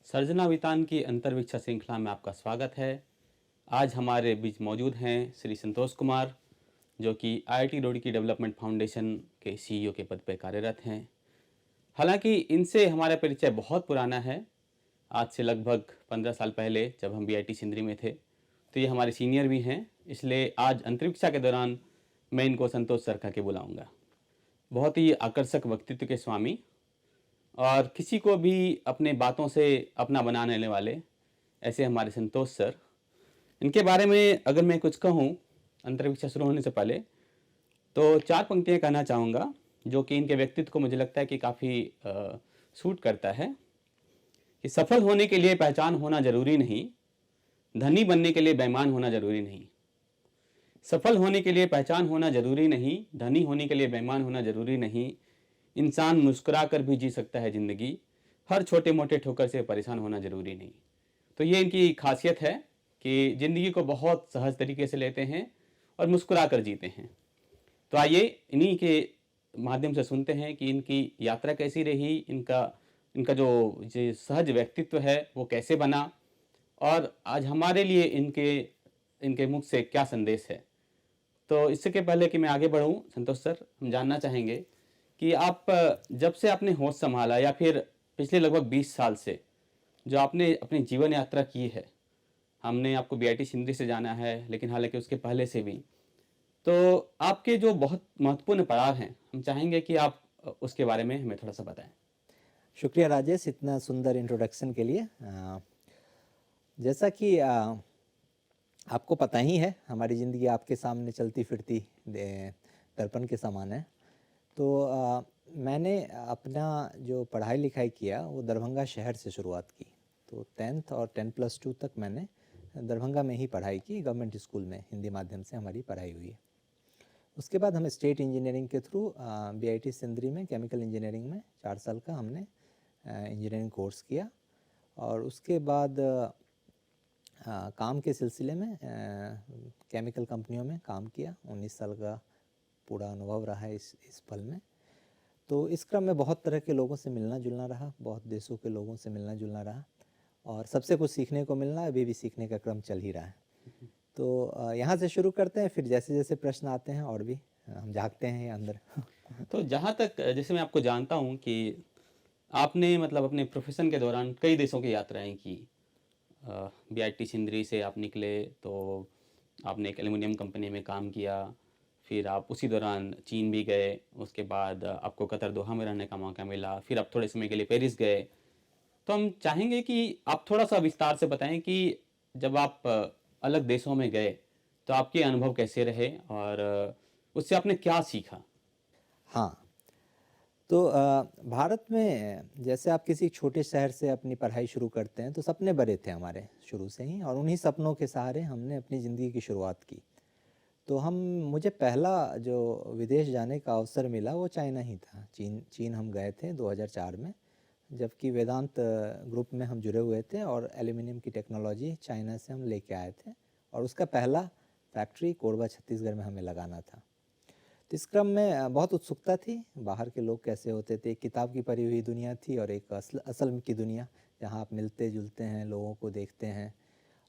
सर्जनावितान की अंतर्विक्षा श्रृंखला में आपका स्वागत है। आज हमारे बीच मौजूद हैं श्री संतोष कुमार, जो कि आईआईटी रुड़की डेवलपमेंट फाउंडेशन के सीईओ के पद पर कार्यरत हैं। हालांकि इनसे हमारा परिचय बहुत पुराना है। आज से लगभग 15 साल पहले जब हम बीआईटी सिंदरी में थे, तो ये हमारे सीनियर भी हैं। इसलिए आज अंतरिक्षा के दौरान मैं इनको संतोष सर कह के बुलाऊंगा। बहुत ही आकर्षक व्यक्तित्व के स्वामी और किसी को भी अपने बातों से अपना बनाने वाले ऐसे हमारे संतोष सर। इनके बारे में अगर मैं कुछ कहूँ अंतरिक्षा शुरू होने से पहले, तो 4 पंक्तियाँ कहना चाहूँगा, जो कि इनके व्यक्तित्व को मुझे लगता है कि काफ़ी सूट करता है। कि सफल होने के लिए पहचान होना ज़रूरी नहीं, धनी बनने के लिए बेईमान होना ज़रूरी नहीं। सफल होने के लिए पहचान होना ज़रूरी नहीं, धनी होने के लिए बेईमान होना ज़रूरी नहीं। इंसान मुस्कुरा कर भी जी सकता है ज़िंदगी, हर छोटे मोटे ठोकर से परेशान होना ज़रूरी नहीं। तो ये इनकी खासियत है कि ज़िंदगी को बहुत सहज तरीके से लेते हैं और मुस्कुरा कर जीते हैं। तो आइए इन्हीं के माध्यम से सुनते हैं कि इनकी यात्रा कैसी रही, इनका इनका जो सहज व्यक्तित्व है वो कैसे बना, और आज हमारे लिए इनके इनके मुख से क्या संदेश है। तो इससे के पहले कि मैं आगे बढ़ूं, संतोष सर, हम जानना चाहेंगे कि आप जब से आपने होश संभाला या फिर पिछले लगभग 20 साल से जो आपने अपनी जीवन यात्रा की है, हमने आपको बीआईटी सिंदरी से जाना है, लेकिन हालांकि उसके पहले से भी, तो आपके जो बहुत महत्वपूर्ण पड़ाव हैं, हम चाहेंगे कि आप उसके बारे में हमें थोड़ा सा बताएं। शुक्रिया राजेश, इतना सुंदर इंट्रोडक्शन के लिए। जैसा कि आपको पता ही है, हमारी ज़िंदगी आपके सामने चलती फिरती दर्पण के समान है। तो मैंने अपना जो पढ़ाई लिखाई किया वो दरभंगा शहर से शुरुआत की। तो 10th और 10+2 तक मैंने दरभंगा में ही पढ़ाई की, गवर्नमेंट स्कूल में हिंदी माध्यम से हमारी पढ़ाई हुई है। उसके बाद हम स्टेट इंजीनियरिंग के थ्रू बीआईटी सिंदरी में केमिकल इंजीनियरिंग में 4 साल का हमने इंजीनियरिंग कोर्स किया। और उसके बाद काम के सिलसिले में केमिकल कंपनियों में काम किया। 19 साल का पूरा अनुभव रहा है इस पल में। तो इस क्रम में बहुत तरह के लोगों से मिलना जुलना रहा, बहुत देशों के लोगों से मिलना जुलना रहा, और सबसे कुछ सीखने को मिलना, अभी भी सीखने का क्रम चल ही रहा है। तो यहाँ से शुरू करते हैं, फिर जैसे जैसे प्रश्न आते हैं और भी हम झाँकते हैं अंदर। तो जहाँ तक जैसे मैं आपको जानता हूँ कि आपने मतलब अपने प्रोफेशन के दौरान कई देशों की यात्राएं की। बीआईटी सिंदरी से आप निकले तो आपने एक एल्युमिनियम कंपनी में काम किया, फिर आप उसी दौरान चीन भी गए, उसके बाद आपको कतर दोहा में रहने का मौका मिला, फिर आप थोड़े समय के लिए पेरिस गए। तो हम चाहेंगे कि आप थोड़ा सा विस्तार से बताएं कि जब आप अलग देशों में गए तो आपके अनुभव कैसे रहे और उससे आपने क्या सीखा। हाँ, तो भारत में जैसे आप किसी छोटे शहर से अपनी पढ़ाई शुरू करते हैं, तो सपने बड़े थे हमारे शुरू से ही, और उन्हीं सपनों के सहारे हमने अपनी ज़िंदगी की शुरुआत की। तो मुझे पहला जो विदेश जाने का अवसर मिला वो चाइना ही था। चीन हम गए थे 2004 में, जबकि वेदांत ग्रुप में हम जुड़े हुए थे, और एल्यूमिनियम की टेक्नोलॉजी चाइना से हम लेके आए थे, और उसका पहला फैक्ट्री कोरबा छत्तीसगढ़ में हमें लगाना था। तो इस क्रम में बहुत उत्सुकता थी, बाहर के लोग कैसे होते थे। एक किताब की पढ़ी हुई दुनिया थी और एक असल की दुनिया, जहाँ आप मिलते जुलते हैं, लोगों को देखते हैं,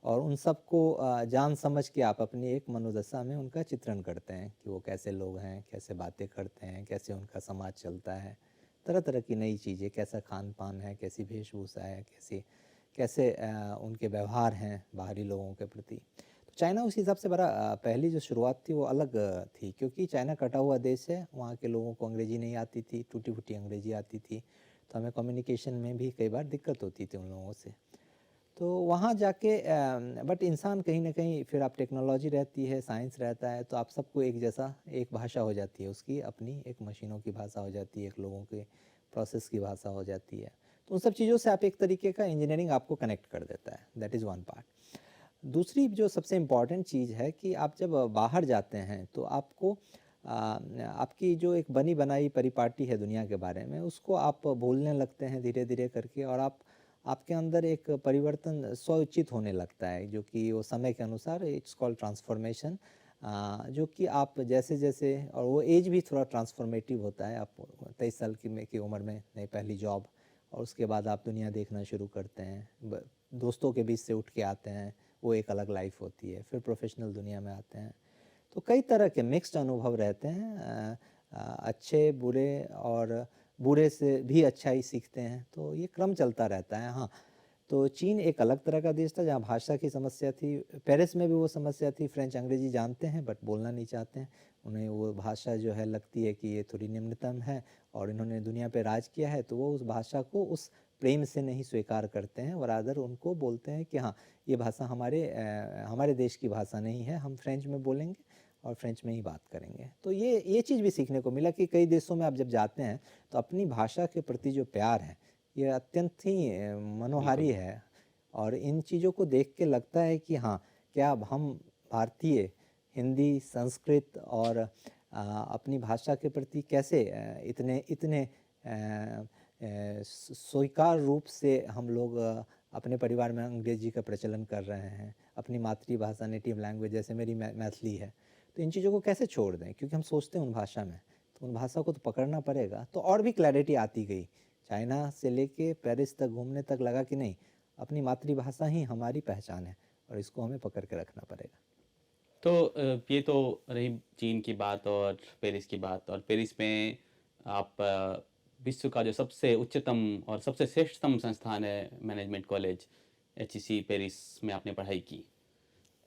और उन सब को जान समझ के आप अपनी एक मनोदशा में उनका चित्रण करते हैं कि वो कैसे लोग हैं, कैसे बातें करते हैं, कैसे उनका समाज चलता है, तरह तरह की नई चीज़ें, कैसा खान पान है, कैसी वेशभूषा है, कैसे उनके व्यवहार हैं बाहरी लोगों के प्रति। तो चाइना उस हिसाब से बड़ा पहली जो शुरुआत थी वो अलग थी, क्योंकि चाइना कटा हुआ देश है, वहाँ के लोगों को अंग्रेज़ी नहीं आती थी, टूटी फूटी अंग्रेज़ी आती थी, तो हमें कम्युनिकेशन में भी कई बार दिक्कत होती थी उन लोगों से। तो वहाँ जाके बट इंसान कहीं ना कहीं, फिर आप टेक्नोलॉजी रहती है, साइंस रहता है, तो आप सबको एक जैसा एक भाषा हो जाती है उसकी, अपनी एक मशीनों की भाषा हो जाती है, एक लोगों के प्रोसेस की भाषा हो जाती है। तो उन सब चीज़ों से आप एक तरीके का इंजीनियरिंग आपको कनेक्ट कर देता है। That is one part. दूसरी जो सबसे इम्पॉर्टेंट चीज़ है कि आप जब बाहर जाते हैं तो आपको आपकी जो एक बनी बनाई परिपाटी है दुनिया के बारे में, उसको आप भूलने लगते हैं धीरे धीरे करके, और आपके अंदर एक परिवर्तन स्वउचित होने लगता है, जो कि वो समय के अनुसार, इट्स कॉल्ड ट्रांसफॉर्मेशन। जो कि आप जैसे जैसे, और वो एज भी थोड़ा ट्रांसफॉर्मेटिव होता है। आप 23 साल की उम्र में नई पहली जॉब, और उसके बाद आप दुनिया देखना शुरू करते हैं। दोस्तों के बीच से उठ के आते हैं, वो एक अलग लाइफ होती है। फिर प्रोफेशनल दुनिया में आते हैं, तो कई तरह के मिक्स्ड अनुभव रहते हैं। अच्छे बुरे, और बुरे से भी अच्छा ही सीखते हैं, तो ये क्रम चलता रहता है। हाँ, तो चीन एक अलग तरह का देश था जहाँ भाषा की समस्या थी। पेरिस में भी वो समस्या थी, फ्रेंच अंग्रेजी जानते हैं बट बोलना नहीं चाहते हैं। उन्हें वो भाषा जो है लगती है कि ये थोड़ी निम्नतम है, और इन्होंने दुनिया पे राज किया है, तो वो उस भाषा को उस प्रेम से नहीं स्वीकार करते हैं, और आदर उनको बोलते हैं कि हाँ, ये भाषा हमारे देश की भाषा नहीं है, हम फ्रेंच में बोलेंगे और फ्रेंच में ही बात करेंगे। तो ये चीज़ भी सीखने को मिला कि कई देशों में आप जब जाते हैं तो अपनी भाषा के प्रति जो प्यार है ये अत्यंत ही मनोहारी बिल्कुल। है। और इन चीज़ों को देख के लगता है कि हाँ, क्या अब हम भारतीय हिंदी, संस्कृत और अपनी भाषा के प्रति कैसे इतने इतने स्वीकार रूप से हम लोग अपने परिवार में अंग्रेजी का प्रचलन कर रहे हैं। अपनी मातृभाषा, नेटिव लैंग्वेज, जैसे मेरी मैथिली है, तो इन चीज़ों को कैसे छोड़ दें, क्योंकि हम सोचते हैं उन भाषा में, तो उन भाषा को तो पकड़ना पड़ेगा। तो और भी क्लैरिटी आती गई। चाइना से लेके पेरिस तक घूमने तक लगा कि नहीं, अपनी मातृभाषा ही हमारी पहचान है और इसको हमें पकड़ के रखना पड़ेगा। तो ये तो रही चीन की बात और पेरिस की बात। और पेरिस में आप विश्व का जो सबसे उच्चतम और सबसे श्रेष्ठतम संस्थान है मैनेजमेंट कॉलेज HEC पेरिस में आपने पढ़ाई की।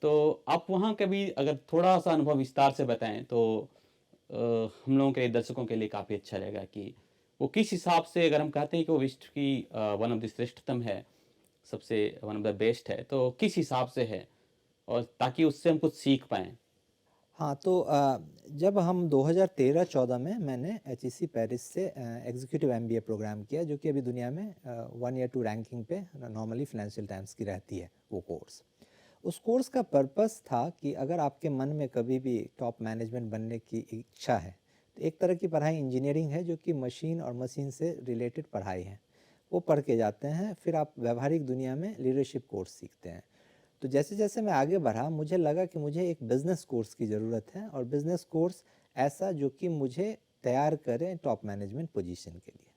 तो आप वहाँ कभी अगर थोड़ा सा अनुभव विस्तार से बताएं तो हम लोगों के लिए, दर्शकों के लिए काफ़ी अच्छा रहेगा कि वो किस हिसाब से, अगर हम कहते हैं कि वो विश्व की वन ऑफ द श्रेष्ठतम है, सबसे वन ऑफ द बेस्ट है, तो किस हिसाब से है, और ताकि उससे हम कुछ सीख पाएँ। हाँ, तो जब हम 2013-14 में मैंने HEC पेरिस से एग्जीक्यूटिव MBA प्रोग्राम किया, जो कि अभी दुनिया में 1 या 2 रैंकिंग पे नॉर्मली फाइनेंशियल टाइम्स की रहती है वो कोर्स। उस कोर्स का पर्पस था कि अगर आपके मन में कभी भी टॉप मैनेजमेंट बनने की इच्छा है, तो एक तरह की पढ़ाई इंजीनियरिंग है जो कि मशीन और मशीन से रिलेटेड पढ़ाई है। वो पढ़ के जाते हैं, फिर आप व्यावहारिक दुनिया में लीडरशिप कोर्स सीखते हैं। तो जैसे जैसे मैं आगे बढ़ा, मुझे लगा कि मुझे एक बिज़नेस कोर्स की ज़रूरत है, और बिज़नेस कोर्स ऐसा जो कि मुझे तैयार करे टॉप मैनेजमेंट पोजीशन के लिए।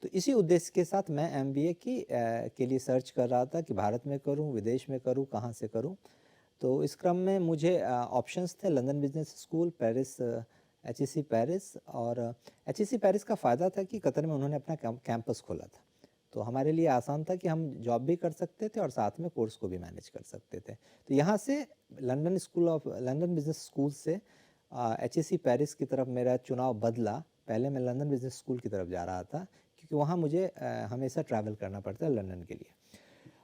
तो इसी उद्देश्य के साथ मैं MBA के लिए सर्च कर रहा था कि भारत में करूं, विदेश में करूं, कहां से करूं। तो इस क्रम में मुझे ऑप्शंस थे London business school, Paris, HEC Paris. और HEC पेरिस का फ़ायदा था कि कतर में उन्होंने अपना कैंपस खोला था, तो हमारे लिए आसान था कि हम जॉब भी कर सकते थे और साथ में कोर्स को भी मैनेज कर सकते थे। तो यहाँ से लंदन बिजनेस स्कूल से HEC पेरिस की तरफ मेरा चुनाव बदला। पहले मैं लंदन बिजनेस स्कूल की तरफ जा रहा था, क्योंकि वहाँ मुझे हमेशा ट्रैवल करना पड़ता है लंदन के लिए।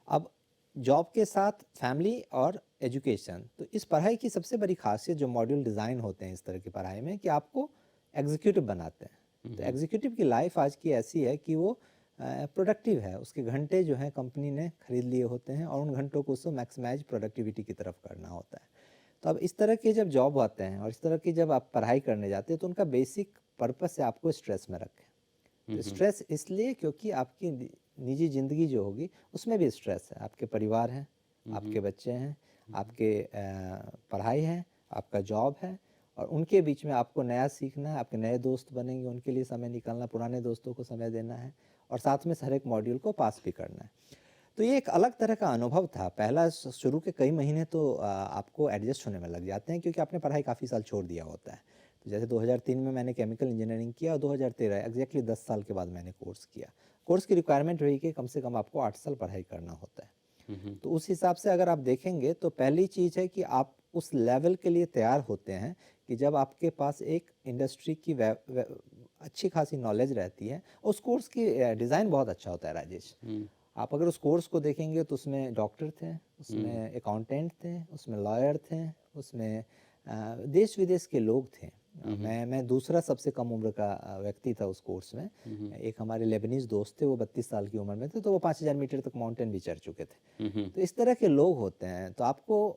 अब जॉब के साथ फैमिली और एजुकेशन, तो इस पढ़ाई की सबसे बड़ी खासियत, जो मॉड्यूल डिज़ाइन होते हैं इस तरह की पढ़ाई में, कि आपको एग्जीक्यूटिव बनाते हैं। तो एग्जीक्यूटिव की लाइफ आज की ऐसी है कि वो प्रोडक्टिव है। उसके घंटे जो हैं कंपनी ने खरीद लिए होते हैं, और उन घंटों को उसको मैक्सिमाइज प्रोडक्टिविटी की तरफ करना होता है। तो अब इस तरह के जब जॉब आते हैं और इस तरह की जब आप पढ़ाई करने जाते हैं, तो उनका बेसिक पर्पस है आपको स्ट्रेस में रखें। तो स्ट्रेस इसलिए क्योंकि आपकी निजी ज़िंदगी जो होगी उसमें भी स्ट्रेस है। आपके परिवार हैं, आपके बच्चे हैं, आपके पढ़ाई है, आपका जॉब है, और उनके बीच में आपको नया सीखना है, आपके नए दोस्त बनेंगे, उनके लिए समय निकालना, पुराने दोस्तों को समय देना है, और साथ में हर एक मॉड्यूल को पास भी करना है। तो ये एक अलग तरह का अनुभव था। पहला शुरू के कई महीने तो आपको एडजस्ट होने में लग जाते हैं, क्योंकि आपने पढ़ाई काफ़ी साल छोड़ दिया होता है। तो जैसे 2003 में मैंने केमिकल इंजीनियरिंग किया, और 2013 एग्जैक्टली 10 साल के बाद मैंने कोर्स किया। कोर्स की रिक्वायरमेंट रही कि कम से कम आपको 8 साल पढ़ाई करना होता है। तो उस हिसाब से अगर आप देखेंगे, तो पहली चीज़ है कि आप उस लेवल के लिए तैयार होते हैं कि जब आपके पास एक इंडस्ट्री की अच्छी खासी नॉलेज रहती है। उस कोर्स की डिज़ाइन बहुत अच्छा होता है राजेश। आप अगर उस कोर्स को देखेंगे तो उसमें डॉक्टर थे, उसमें अकाउंटेंट थे, उसमें लॉयर थे, उसमें देश विदेश के लोग थे। मैं दूसरा सबसे कम उम्र का व्यक्ति था उस कोर्स में। एक हमारे लेबनीज़ दोस्त थे, वो 32 साल की उम्र में थे, तो वो 5000 मीटर तक माउंटेन भी चढ़ चुके थे। तो इस तरह के लोग होते हैं। तो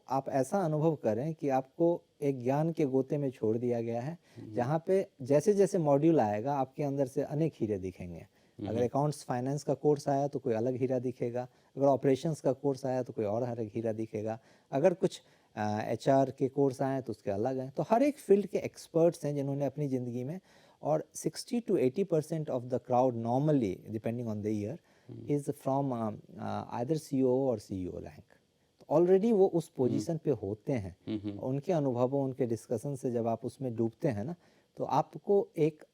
आप ऐसा अनुभव करें कि आपको एक ज्ञान के गोते में छोड़ दिया गया है, जहाँ पे जैसे जैसे मॉड्यूल आएगा आपके अंदर से अनेक हीरे दिखेंगे। अगर अकाउंट्स फाइनेंस का कोर्स आया तो कोई अलग हीरा दिखेगा, अगर ऑपरेशंस का कोर्स आया तो कोई और अलग हीरा दिखेगा, अगर कुछ HR के कोर्स आए तो उसके अलग हैं। तो हर एक फील्ड के एक्सपर्ट्स हैं जिन्होंने अपनी ज़िंदगी में और 60 to 80% of the crowd normally depending on the year is from either CEO और सीईओ रैंक। ऑलरेडी वो उस पोजीशन पे होते हैं, उनके अनुभवों, उनके डिस्कशन से जब आप उसमें डूबते हैं ना, तो आपको एक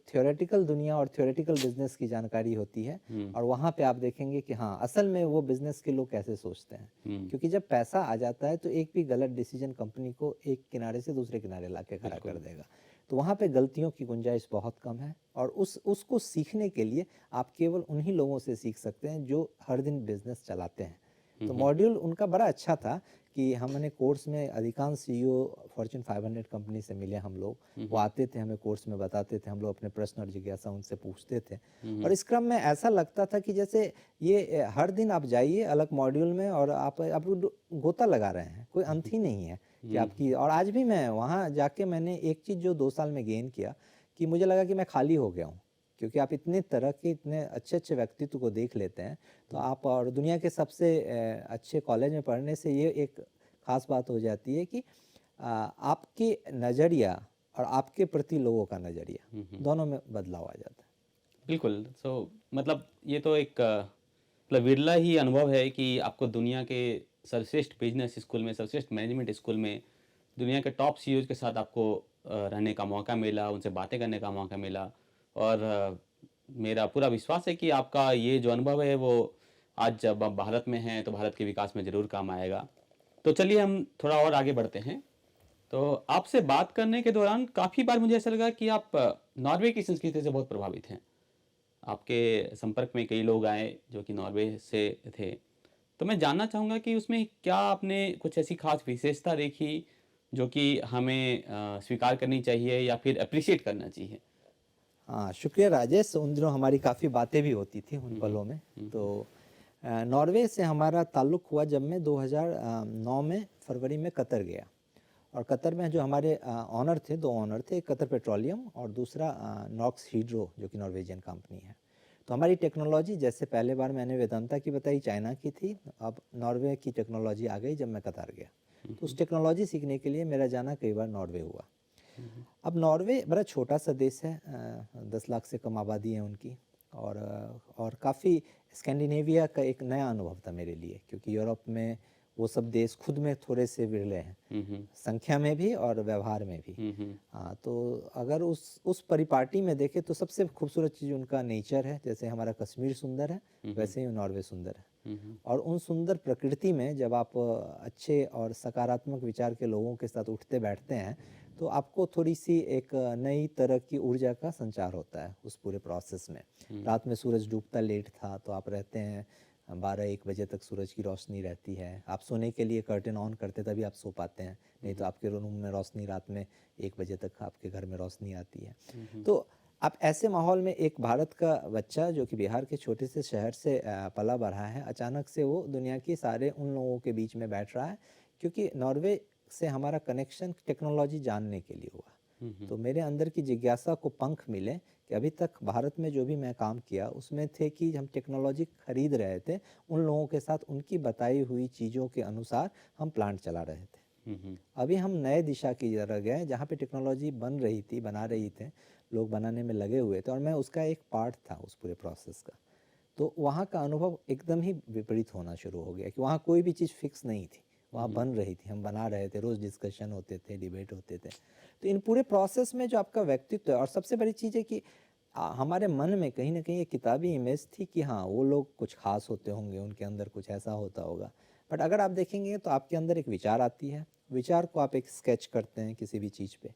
थ्योरेटिकल दुनिया और थ्योरेटिकल बिजनेस की जानकारी होती है, और वहाँ पे आप देखेंगे कि हाँ असल में वो बिजनेस के लोग कैसे सोचते हैं। क्योंकि जब पैसा आ जाता है तो एक भी गलत डिसीजन कंपनी को एक किनारे से दूसरे किनारे ला के खड़ा कर देगा। तो वहाँ पे गलतियों की गुंजाइश बहुत कम है, और उसको सीखने के लिए आप केवल उन्हीं लोगों से सीख सकते हैं जो हर दिन बिजनेस चलाते हैं। तो मॉड्यूल उनका बड़ा अच्छा था कि हमने कोर्स में अधिकांश सीईओ फॉर्च्यून 500 कंपनी से मिले हम लोग। वो आते थे, हमें कोर्स में बताते थे, हम लोग अपने प्रश्न और जिज्ञासा उनसे पूछते थे। और इस क्रम में ऐसा लगता था कि जैसे ये हर दिन आप जाइए अलग मॉड्यूल में और आप गोता लगा रहे हैं, कोई अंत ही नहीं है कि आपकी। और आज भी मैं वहाँ जाके मैंने एक चीज़ जो 2 साल में गेन किया कि मुझे लगा कि मैं खाली हो गया हूँ, क्योंकि आप इतने तरह के इतने अच्छे अच्छे व्यक्तित्व को देख लेते हैं। तो आप और दुनिया के सबसे अच्छे कॉलेज में पढ़ने से ये एक ख़ास बात हो जाती है कि आपके नज़रिया और आपके प्रति लोगों का नज़रिया दोनों में बदलाव आ जाता है। बिल्कुल। मतलब ये तो एक मतलब विरला ही अनुभव है कि आपको दुनिया के सर्वश्रेष्ठ बिजनेस स्कूल में, सर्वश्रेष्ठ मैनेजमेंट स्कूल में दुनिया के टॉप सीईओज के साथ आपको रहने का मौका मिला, उनसे बातें करने का मौका मिला। और मेरा पूरा विश्वास है कि आपका ये जो अनुभव है वो आज जब आप भारत में हैं तो भारत के विकास में ज़रूर काम आएगा। तो चलिए हम थोड़ा और आगे बढ़ते हैं। तो आपसे बात करने के दौरान काफ़ी बार मुझे ऐसा लगा कि आप नॉर्वे की संस्कृति से बहुत प्रभावित हैं। आपके संपर्क में कई लोग आए जो कि नॉर्वे से थे। तो मैं जानना चाहूँगा कि उसमें क्या आपने कुछ ऐसी खास विशेषता देखी जो कि हमें स्वीकार करनी चाहिए या फिर एप्रिशिएट करना चाहिए? हाँ, शुक्रिया राजेश। उन दिनों हमारी काफ़ी बातें भी होती थी उन पलों में। तो नॉर्वे से हमारा ताल्लुक़ हुआ जब मैं 2009 में फरवरी में कतर गया। और कतर में जो हमारे ऑनर थे, 2 ऑनर थे, एक कतर पेट्रोलियम और दूसरा नॉक्स हीड्रो जो कि नॉर्वेजियन कंपनी है। तो हमारी टेक्नोलॉजी जैसे पहले बार मैंने वेदांता की बताई चाइना की थी, अब नॉर्वे की टेक्नोलॉजी आ गई जब मैं कतर गया। तो उस टेक्नोलॉजी सीखने के लिए मेरा जाना कई बार नॉर्वे हुआ। अब नॉर्वे बड़ा छोटा सा देश है, 10 लाख से कम आबादी है उनकी। और काफ़ी स्कैंडिनेविया का एक नया अनुभव था मेरे लिए, क्योंकि यूरोप में वो सब देश खुद में थोड़े से विरले हैं, संख्या में भी और व्यवहार में भी। हाँ, तो अगर उस परिपाटी में देखें तो सबसे खूबसूरत चीज़ उनका नेचर है। जैसे हमारा कश्मीर सुंदर है, वैसे ही नॉर्वे सुंदर है। और उन सुंदर प्रकृति में जब आप अच्छे और सकारात्मक विचार के लोगों के साथ उठते बैठते हैं तो आपको थोड़ी सी एक नई तरह की ऊर्जा का संचार होता है उस पूरे प्रोसेस में। रात में सूरज डूबता लेट था, तो आप रहते हैं 12-1 बजे तक सूरज की रोशनी रहती है। आप सोने के लिए कर्टेन ऑन करते तभी आप सो पाते हैं, नहीं तो आपके रूम में रोशनी रात में 1 बजे तक आपके घर में रोशनी आती है। तो आप ऐसे माहौल में एक भारत का बच्चा जो कि बिहार के छोटे से शहर से पला बढ़ा है, अचानक से वो दुनिया के सारे उन लोगों के बीच में बैठ रहा है, क्योंकि नॉर्वे से हमारा कनेक्शन टेक्नोलॉजी जानने के लिए हुआ। तो मेरे अंदर की जिज्ञासा को पंख मिले कि अभी तक भारत में जो भी मैं काम किया उसमें थे कि हम टेक्नोलॉजी खरीद रहे थे, उन लोगों के साथ उनकी बताई हुई चीज़ों के अनुसार हम प्लांट चला रहे थे। अभी हम नए दिशा की तरफ गए जहाँ पे टेक्नोलॉजी बन रही थी, बना रही थे, लोग बनाने में लगे हुए थे और मैं उसका एक पार्ट था उस पूरे प्रोसेस का। तो वहाँ का अनुभव एकदम ही विपरीत होना शुरू हो गया कि वहाँ कोई भी चीज़ फिक्स नहीं थी, वहाँ बन रही थी, हम बना रहे थे, रोज़ डिस्कशन होते थे, डिबेट होते थे। तो इन पूरे प्रोसेस में जो आपका व्यक्तित्व है, और सबसे बड़ी चीज़ है कि हमारे मन में कहीं ना कहीं एक किताबी इमेज थी कि हाँ वो लोग कुछ खास होते होंगे, उनके अंदर कुछ ऐसा होता होगा। बट अगर आप देखेंगे तो आपके अंदर एक विचार आती है, विचार को आप एक स्केच करते हैं किसी भी चीज़ पे,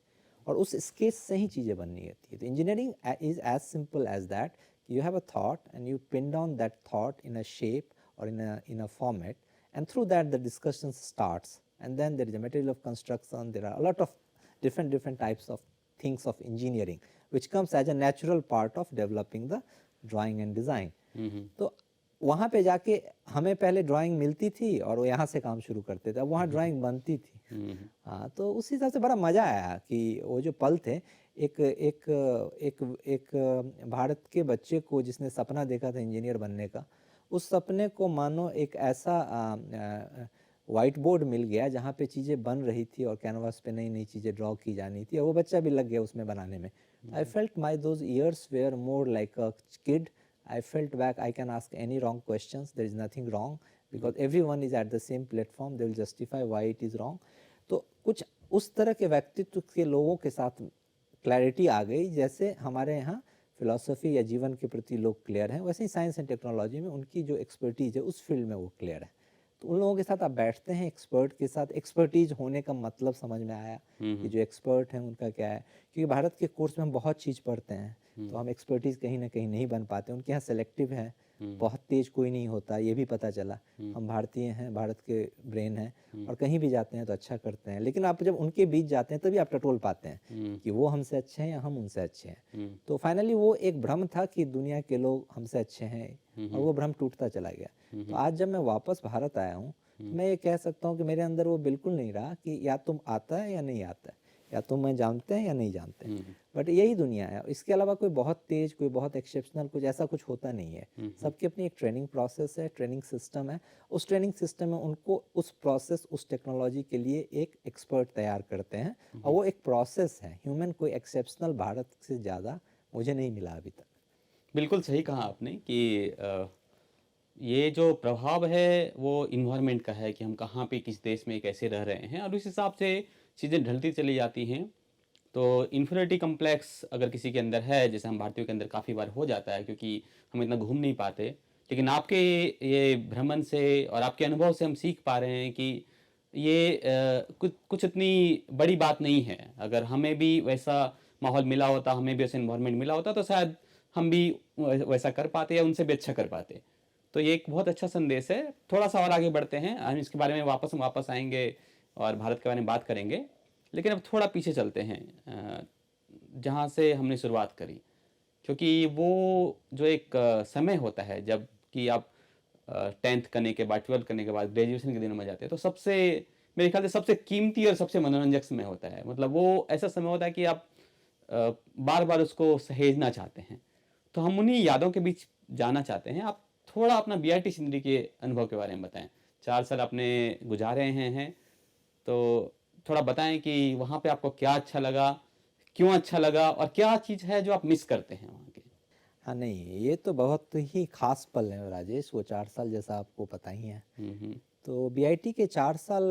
और उस स्केच से ही चीज़ें बननी होती है। तो engineering is as simple as that, you have a thought and you pin down that thought in a shape or in a format, and through that the discussion starts, and then there is a material of construction. There are a lot of different types of things of engineering which comes as a natural part of developing the drawing and design. तो वहाँ पे जाके हमें पहले drawing मिलती थी और वो यहाँ से काम शुरू करते थे, अब वहाँ ड्राइंग बनती थी। हाँ, तो उस हिसाब से बड़ा मज़ा आया कि वो जो पल थे, एक एक एक एक भारत के बच्चे को जिसने सपना देखा था इंजीनियर बनने का, उस सपने को मानो एक ऐसा वाइट बोर्ड मिल गया जहाँ पे चीज़ें बन रही थी और कैनवास पे नई नई चीज़ें ड्रॉ की जानी थी, और वो बच्चा भी लग गया उसमें बनाने में। I felt my those years were more like a kid. I felt back I can ask any wrong questions. There is nothing wrong because everyone is at the same platform. They will justify why it is wrong. तो कुछ उस तरह के व्यक्तित्व के लोगों के साथ क्लैरिटी आ गई, जैसे हमारे यहाँ फिलॉसफी या जीवन के प्रति लोग क्लियर हैं, वैसे ही साइंस एंड टेक्नोलॉजी में उनकी जो एक्सपर्टीज है उस फील्ड में वो क्लियर है। तो उन लोगों के साथ आप बैठते हैं, एक्सपर्ट के साथ, एक्सपर्टीज होने का मतलब समझ में आया कि जो एक्सपर्ट हैं उनका क्या है। क्योंकि भारत के कोर्स में हम बहुत चीज़ पढ़ते हैं तो हम एक्सपर्टीज कहीं ना कहीं नहीं बन पाते, उनके यहाँ सेलेक्टिव है, बहुत तेज कोई नहीं होता, ये भी पता चला। हम भारतीय हैं, भारत के ब्रेन हैं और कहीं भी जाते हैं तो अच्छा करते हैं, लेकिन आप जब उनके बीच जाते हैं तभी आप टटोल पाते हैं कि वो हमसे अच्छे हैं या हम उनसे अच्छे हैं। तो फाइनली वो एक भ्रम था कि दुनिया के लोग हमसे अच्छे हैं और वो भ्रम टूटता चला गया। तो आज जब मैं वापस भारत आया हूँ तो मैं ये कह सकता हूँ कि मेरे अंदर वो बिल्कुल नहीं रहा कि या तुम आता है या नहीं आता है, या तुम मैं जानते हैं या नहीं जानते हैं, बट यही दुनिया है। इसके अलावा कोई बहुत तेज, कोई बहुत एक्सेप्शनल, कुछ ऐसा कुछ होता नहीं है। सबकी अपनी एक ट्रेनिंग प्रोसेस है, ट्रेनिंग सिस्टम है। उस ट्रेनिंग सिस्टम में उनको उस प्रोसेस, उस टेक्नोलॉजी के लिए एक एक्सपर्ट तैयार करते हैं और वो एक प्रोसेस है। ह्यूमन कोई एक्सेप्शनल भारत से ज़्यादा मुझे नहीं मिला अभी तक। बिल्कुल सही कहा आपने कि ये जो प्रभाव है वो इन्वायरमेंट का है कि हम कहाँ पे किस देश में कैसे रह रहे हैं और उस हिसाब से चीज़ें ढलती चली जाती हैं। तो इन्फीरियरिटी कम्प्लेक्स अगर किसी के अंदर है, जैसे हम भारतीयों के अंदर काफ़ी बार हो जाता है क्योंकि हम इतना घूम नहीं पाते, लेकिन आपके ये भ्रमण से और आपके अनुभव से हम सीख पा रहे हैं कि ये कुछ कुछ इतनी बड़ी बात नहीं है। अगर हमें भी वैसा माहौल मिला होता, हमें भी वैसा इन्वायरमेंट मिला होता तो शायद हम भी वैसा कर पाते या उनसे भी अच्छा कर पाते। तो ये एक बहुत अच्छा संदेश है। थोड़ा सा और आगे बढ़ते हैं, हम इसके बारे में वापस आएंगे और भारत के बारे में बात करेंगे, लेकिन अब थोड़ा पीछे चलते हैं जहाँ से हमने शुरुआत करी, क्योंकि वो जो एक समय होता है जब कि आप 10th करने के बाद, 12th करने के बाद ग्रेजुएशन के दिनों में जाते हैं, तो सबसे मेरे ख्याल से सबसे कीमती और सबसे मनोरंजक समय होता है। मतलब वो ऐसा समय होता है कि आप बार बार उसको सहेजना चाहते हैं। तो हम उन्हीं यादों के बीच जाना चाहते हैं। आप थोड़ा अपना बीआईटी जिंदगी के अनुभव के बारे में बताएं। 4 साल आपने गुजारे हैं, तो थोड़ा बताएं कि वहाँ पे आपको क्या अच्छा लगा, क्यों अच्छा लगा और क्या चीज़ है जो आप मिस करते हैं वहाँ के। हाँ, नहीं, ये तो बहुत ही खास पल है राजेश, वो 4 साल जैसा आपको पता ही है। तो बीआईटी के 4 साल,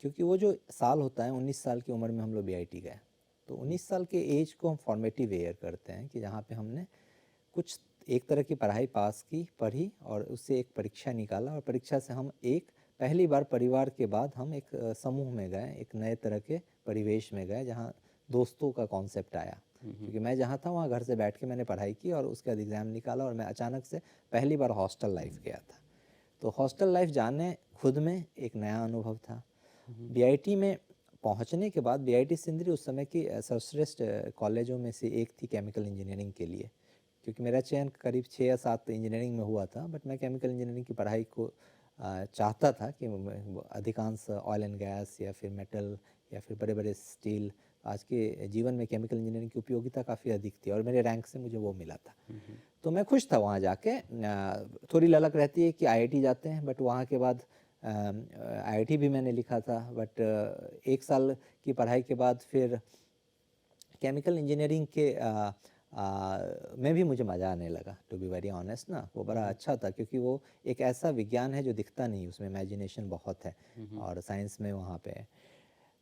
क्योंकि वो जो साल होता है 19 साल की उम्र में हम लोग बीआईटी गए, तो 19 साल के एज को हम फॉर्मेटिव ईयर करते हैं कि जहाँ पे हमने कुछ एक तरह की पढ़ाई पास की, पढ़ी और उससे एक परीक्षा निकाला और परीक्षा से हम एक पहली बार परिवार के बाद हम एक समूह में गए, एक नए तरह के परिवेश में गए जहाँ दोस्तों का कॉन्सेप्ट आया। क्योंकि मैं जहाँ था वहाँ घर से बैठ के मैंने पढ़ाई की और उसके बाद एग्ज़ाम निकाला और मैं अचानक से पहली बार हॉस्टल लाइफ गया था। तो हॉस्टल लाइफ जाने खुद में एक नया अनुभव था। बीआईटी में पहुंचने के बाद, बीआईटी सिंदरी उस समय की सर्वश्रेष्ठ कॉलेजों में से एक थी केमिकल इंजीनियरिंग के लिए, क्योंकि मेरा चयन करीब 6 या 7 इंजीनियरिंग में हुआ था, बट मैं केमिकल इंजीनियरिंग की पढ़ाई को चाहता था कि अधिकांश ऑयल एंड गैस या फिर मेटल या फिर बड़े बड़े स्टील, आज के जीवन में केमिकल इंजीनियरिंग की उपयोगिता काफ़ी अधिक थी और मेरे रैंक से मुझे वो मिला था। तो मैं खुश था वहाँ जाके। थोड़ी ललक रहती है कि आईआईटी जाते हैं, बट वहाँ के बाद आईआईटी भी मैंने लिखा था, बट 1 साल की पढ़ाई के बाद फिर केमिकल इंजीनियरिंग के में भी मुझे मज़ा आने लगा, टू बी वेरी ऑनेस्ट ना। वो बड़ा अच्छा था क्योंकि वो एक ऐसा विज्ञान है जो दिखता नहीं, उसमें इमेजिनेशन बहुत है और साइंस में वहाँ पे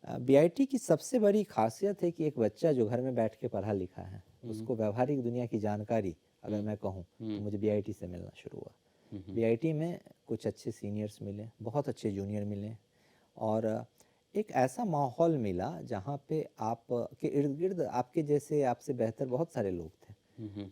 बीआईटी की सबसे बड़ी खासियत है कि एक बच्चा जो घर में बैठ के पढ़ा लिखा है उसको व्यावहारिक दुनिया की जानकारी अगर मैं कहूँ तो मुझे बीआईटी से मिलना शुरू हुआ। बीआईटी में कुछ अच्छे सीनियर्स मिले, बहुत अच्छे जूनियर मिले और एक ऐसा माहौल मिला जहाँ पे आप के इर्द गिर्द आपके जैसे, आपसे बेहतर बहुत सारे लोग थे।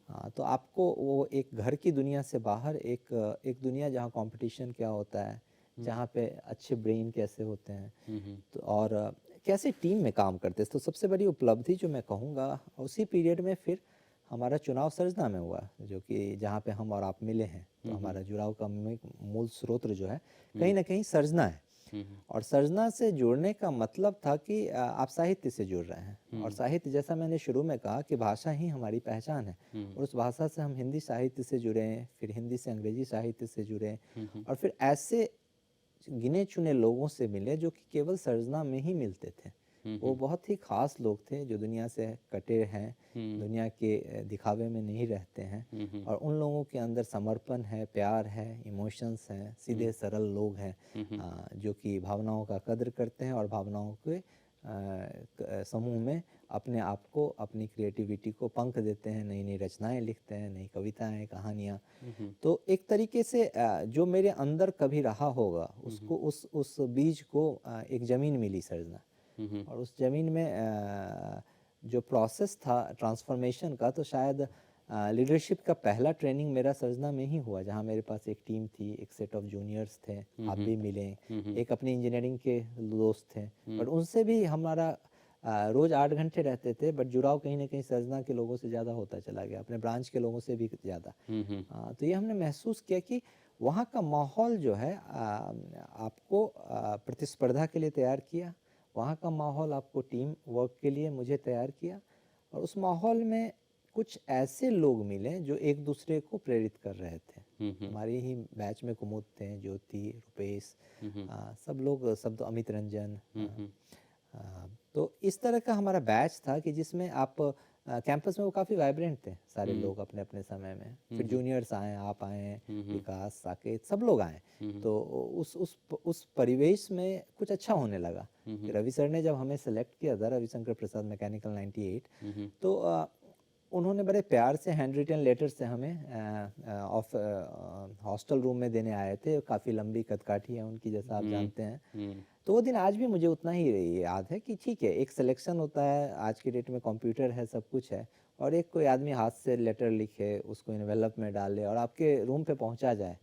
हाँ, तो आपको वो एक घर की दुनिया से बाहर एक दुनिया जहाँ कंपटीशन क्या होता है, जहाँ पे अच्छे ब्रेन कैसे होते हैं तो और कैसे टीम में काम करते हैं। तो सबसे बड़ी उपलब्धि जो मैं कहूँगा उसी पीरियड में फिर हमारा चुनाव सरजना में हुआ, जो कि जहाँ पे हम और आप मिले हैं। तो हमारा जुड़ाव का मूल स्रोत जो है कहीं ना कहीं सरजना है और सर्जना से जुड़ने का मतलब था कि आप साहित्य से जुड़ रहे हैं और साहित्य, जैसा मैंने शुरू में कहा कि भाषा ही हमारी पहचान है और उस भाषा से हम हिंदी साहित्य से जुड़े, फिर हिंदी से अंग्रेजी साहित्य से जुड़े और फिर ऐसे गिने चुने लोगों से मिले जो कि केवल सर्जना में ही मिलते थे। वो बहुत ही ख़ास लोग थे जो दुनिया से कटे हैं, दुनिया के दिखावे में नहीं रहते हैं, और उन लोगों के अंदर समर्पण है, प्यार है, इमोशंस हैं, सीधे सरल लोग हैं, जो कि भावनाओं का कद्र करते हैं और भावनाओं के समूह में अपने आप को, अपनी क्रिएटिविटी को पंख देते हैं, नई नई रचनाएं लिखते हैं, नई कविताएं, कहानियाँ। तो एक तरीके से जो मेरे अंदर कभी रहा होगा उसको, उस बीज को एक ज़मीन मिली सृजना, और उस ज़मीन में जो प्रोसेस था ट्रांसफॉर्मेशन का, तो शायद लीडरशिप का पहला ट्रेनिंग मेरा सृजना में ही हुआ, जहाँ मेरे पास एक टीम थी, एक सेट ऑफ जूनियर्स थे, आप भी मिले, एक अपनी इंजीनियरिंग के दोस्त थे, बट उनसे भी हमारा रोज़ 8 घंटे रहते थे, बट जुड़ाव कहीं ना कहीं सृजना के लोगों से ज़्यादा होता चला गया, अपने ब्रांच के लोगों से भी ज़्यादा। तो ये हमने महसूस किया कि वहाँ का माहौल जो है आपको प्रतिस्पर्धा के लिए तैयार किया, वहाँ का माहौल आपको टीम वर्क के लिए मुझे तैयार किया, और उस माहौल में कुछ ऐसे लोग मिले जो एक दूसरे को प्रेरित कर रहे थे। हमारी ही बैच में कुमुद थे, ज्योति, रुपेश, सब लोग, सब अमित रंजन, तो इस तरह का हमारा बैच था कि जिसमें आप कैंपस में वो काफ़ी वाइब्रेंट थे सारे लोग अपने अपने समय में। फिर जूनियर्स आए, आप आए, विकास, साकेत, सब लोग आए, तो उस परिवेश में कुछ अच्छा होने लगा। रवि सर ने जब हमें सेलेक्ट किया था, रविशंकर प्रसाद, मैकेनिकल 98, तो उन्होंने बड़े प्यार से हैंड रिटन लेटर से हमें ऑफ हॉस्टल रूम में देने आए थे। काफ़ी लंबी कदकाठी है उनकी, जैसा आप जानते हैं। तो वो दिन आज भी मुझे उतना ही याद है कि ठीक है, एक सिलेक्शन होता है, आज की डेट में कंप्यूटर है, सब कुछ है, और एक कोई आदमी हाथ से लेटर लिखे, उसको इन्वेलप में डाले और आपके रूम पे पहुंचा जाए,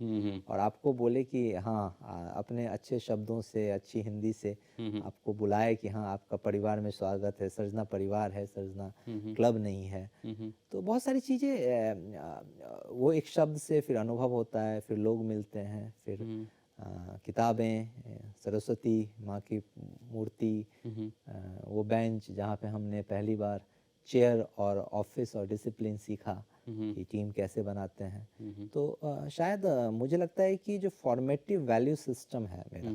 और आपको बोले कि हाँ, अपने अच्छे शब्दों से, अच्छी हिंदी से आपको बुलाए कि हाँ, आपका परिवार में स्वागत है, सृजना परिवार है, सृजना क्लब नहीं है। तो बहुत सारी चीज़ें, वो एक शब्द से फिर अनुभव होता है, फिर लोग मिलते हैं, फिर किताबें, सरस्वती माँ की मूर्ति, वो बेंच जहाँ पे हमने पहली बार चेयर और ऑफिस और डिसिप्लिन सीखा कि टीम कैसे बनाते हैं। तो शायद मुझे लगता है कि जो फॉर्मेटिव वैल्यू सिस्टम है मेरा,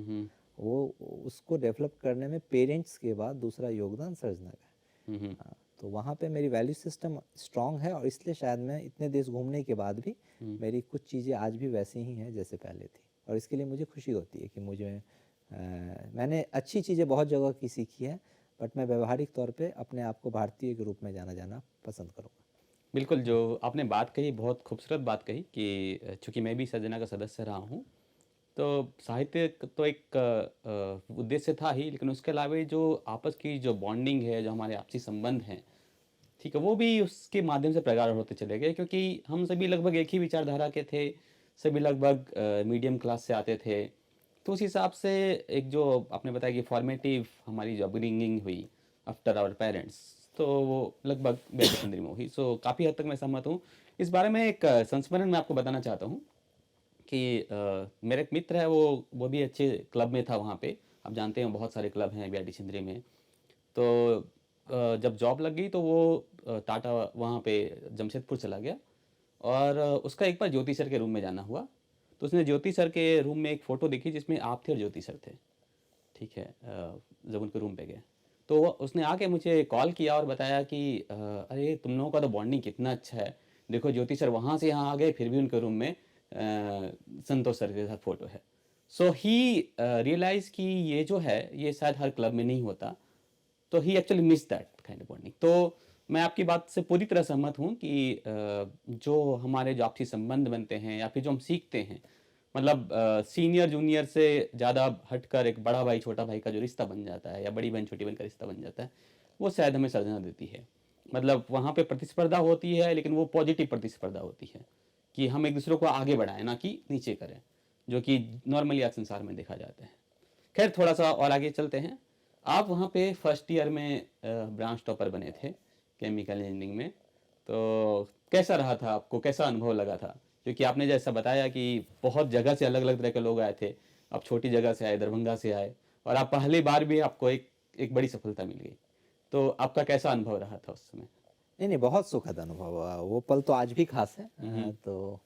वो उसको डेवलप करने में पेरेंट्स के बाद दूसरा योगदान सृजना का है। तो वहाँ पे मेरी वैल्यू सिस्टम स्ट्रांग है, और इसलिए शायद मैं इतने देश घूमने के बाद भी मेरी कुछ चीज़ें आज भी वैसी ही हैं जैसे पहले थी, और इसके लिए मुझे खुशी होती है कि मैंने अच्छी चीज़ें बहुत जगह की सीखी है, बट मैं व्यवहारिक तौर पे अपने आप को भारतीय के रूप में जाना पसंद करूँगा। बिल्कुल, जो आपने बात कही, बहुत खूबसूरत बात कही कि चूँकि मैं भी सृजना का सदस्य रहा हूँ, तो साहित्य तो एक उद्देश्य था ही, लेकिन उसके अलावा जो आपस की जो बॉन्डिंग है, जो हमारे आपसी संबंध हैं, ठीक है, वो भी उसके माध्यम से प्रगाढ़ होते चले गए, क्योंकि हम सभी लगभग एक ही विचारधारा के थे, सभी लगभग मीडियम क्लास से आते थे। तो उस हिसाब से एक जो आपने बताया कि फॉर्मेटिव हमारी जो अपब्रिंगिंग हुई आफ्टर आवर पेरेंट्स, तो वो लगभग बेटी चंद्री में हुई। सो काफ़ी हद तक मैं सहमत हूँ। इस बारे में एक संस्मरण मैं आपको बताना चाहता हूँ कि मेरा एक मित्र है, वो भी अच्छे क्लब में था वहाँ पे। आप जानते हैं बहुत सारे क्लब हैं बेटी चंद्री में। तो जब जॉब लग गई तो वो टाटा वहाँ पे जमशेदपुर चला गया, और उसका एक बार ज्योति सर के रूम में जाना हुआ। तो उसने ज्योति सर के रूम में एक फ़ोटो देखी जिसमें आप थे और ज्योति सर थे, ठीक है। जब उनके रूम पे गए तो उसने आके मुझे कॉल किया और बताया कि अरे तुम लोगों का तो बॉन्डिंग कितना अच्छा है, देखो ज्योति सर वहाँ से यहाँ आ गए, फिर भी उनके रूम में संतोष सर के साथ फ़ोटो है। सो ही रियलाइज़ कि ये जो है ये शायद हर क्लब में नहीं होता, तो ही actually miss that kind of bonding. तो मैं आपकी बात से पूरी तरह सहमत हूँ कि जो हमारे जो आपसी संबंध बनते हैं या फिर जो हम सीखते हैं, मतलब सीनियर जूनियर से ज़्यादा हटकर एक बड़ा भाई छोटा भाई का जो रिश्ता बन जाता है, या बड़ी बहन छोटी बहन का रिश्ता बन जाता है, वो शायद हमें सृजना देती है। मतलब वहाँ पे प्रतिस्पर्धा होती है, लेकिन वो पॉजिटिव प्रतिस्पर्धा होती है कि हम एक दूसरे को आगे बढ़ाएं, ना कि नीचे करें, जो कि नॉर्मली आज संसार में देखा जाता है। खैर, थोड़ा सा और आगे चलते हैं। आप वहाँ पे फर्स्ट ईयर में ब्रांच टॉपर बने थे केमिकल इंजीनियरिंग में, तो कैसा रहा था, आपको कैसा अनुभव लगा था? क्योंकि आपने जैसा बताया कि बहुत जगह से अलग अलग तरह के लोग आए थे, आप छोटी जगह से आए, दरभंगा से आए, और आप पहली बार भी आपको एक बड़ी सफलता मिल गई। तो आपका कैसा अनुभव रहा था उस समय? नहीं नहीं, बहुत सुखद अनुभव हुआ। वो पल तो आज भी खास है। तो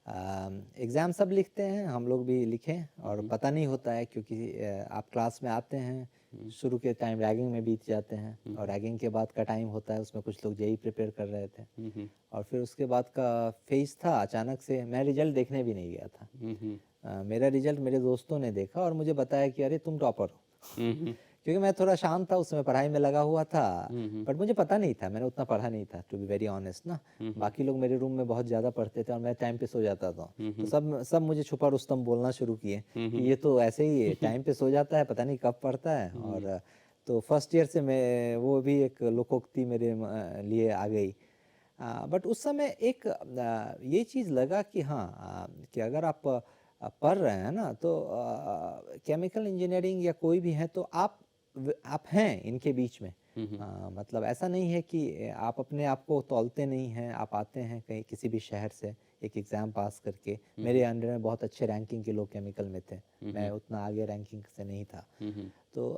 एग्ज़ाम सब लिखते हैं, हम लोग भी लिखे, और पता नहीं होता है क्योंकि आप क्लास में आते हैं, शुरू के टाइम रैगिंग में बीत जाते हैं, और रैगिंग के बाद का टाइम होता है, उसमें कुछ लोग जेई प्रिपेयर कर रहे थे, और फिर उसके बाद का फेज था, अचानक से मैं रिजल्ट देखने भी नहीं गया था। मेरा रिजल्ट मेरे दोस्तों ने देखा और मुझे बताया कि अरे तुम टॉपर हो। क्योंकि मैं थोड़ा शांत था उस समय, पढ़ाई में लगा हुआ था, बट मुझे पता नहीं था, मैंने उतना पढ़ा नहीं था, टू बी वेरी ऑनेस्ट ना। बाकी लोग मेरे रूम में बहुत ज़्यादा पढ़ते थे और मैं टाइम पे सो जाता था, तो सब मुझे छुपा रुस्तम बोलना शुरू किए कि ये तो ऐसे ही टाइम पे सो जाता है, पता नहीं कब पढ़ता है। और तो फर्स्ट ईयर से मैं, वो भी एक लोकोक्ति मेरे लिए आ गई। बट उस समय एक ये चीज़ लगा कि हाँ, कि अगर आप पढ़ रहे हैं ना, तो केमिकल इंजीनियरिंग या कोई भी है, तो आप हैं इनके बीच में। मतलब ऐसा नहीं है कि आप अपने आप को तौलते नहीं हैं, आप आते हैं कहीं किसी भी शहर से एक एग्ज़ाम पास करके। मेरे अंडर में बहुत अच्छे रैंकिंग के लोग केमिकल में थे, मैं उतना आगे रैंकिंग से नहीं था। तो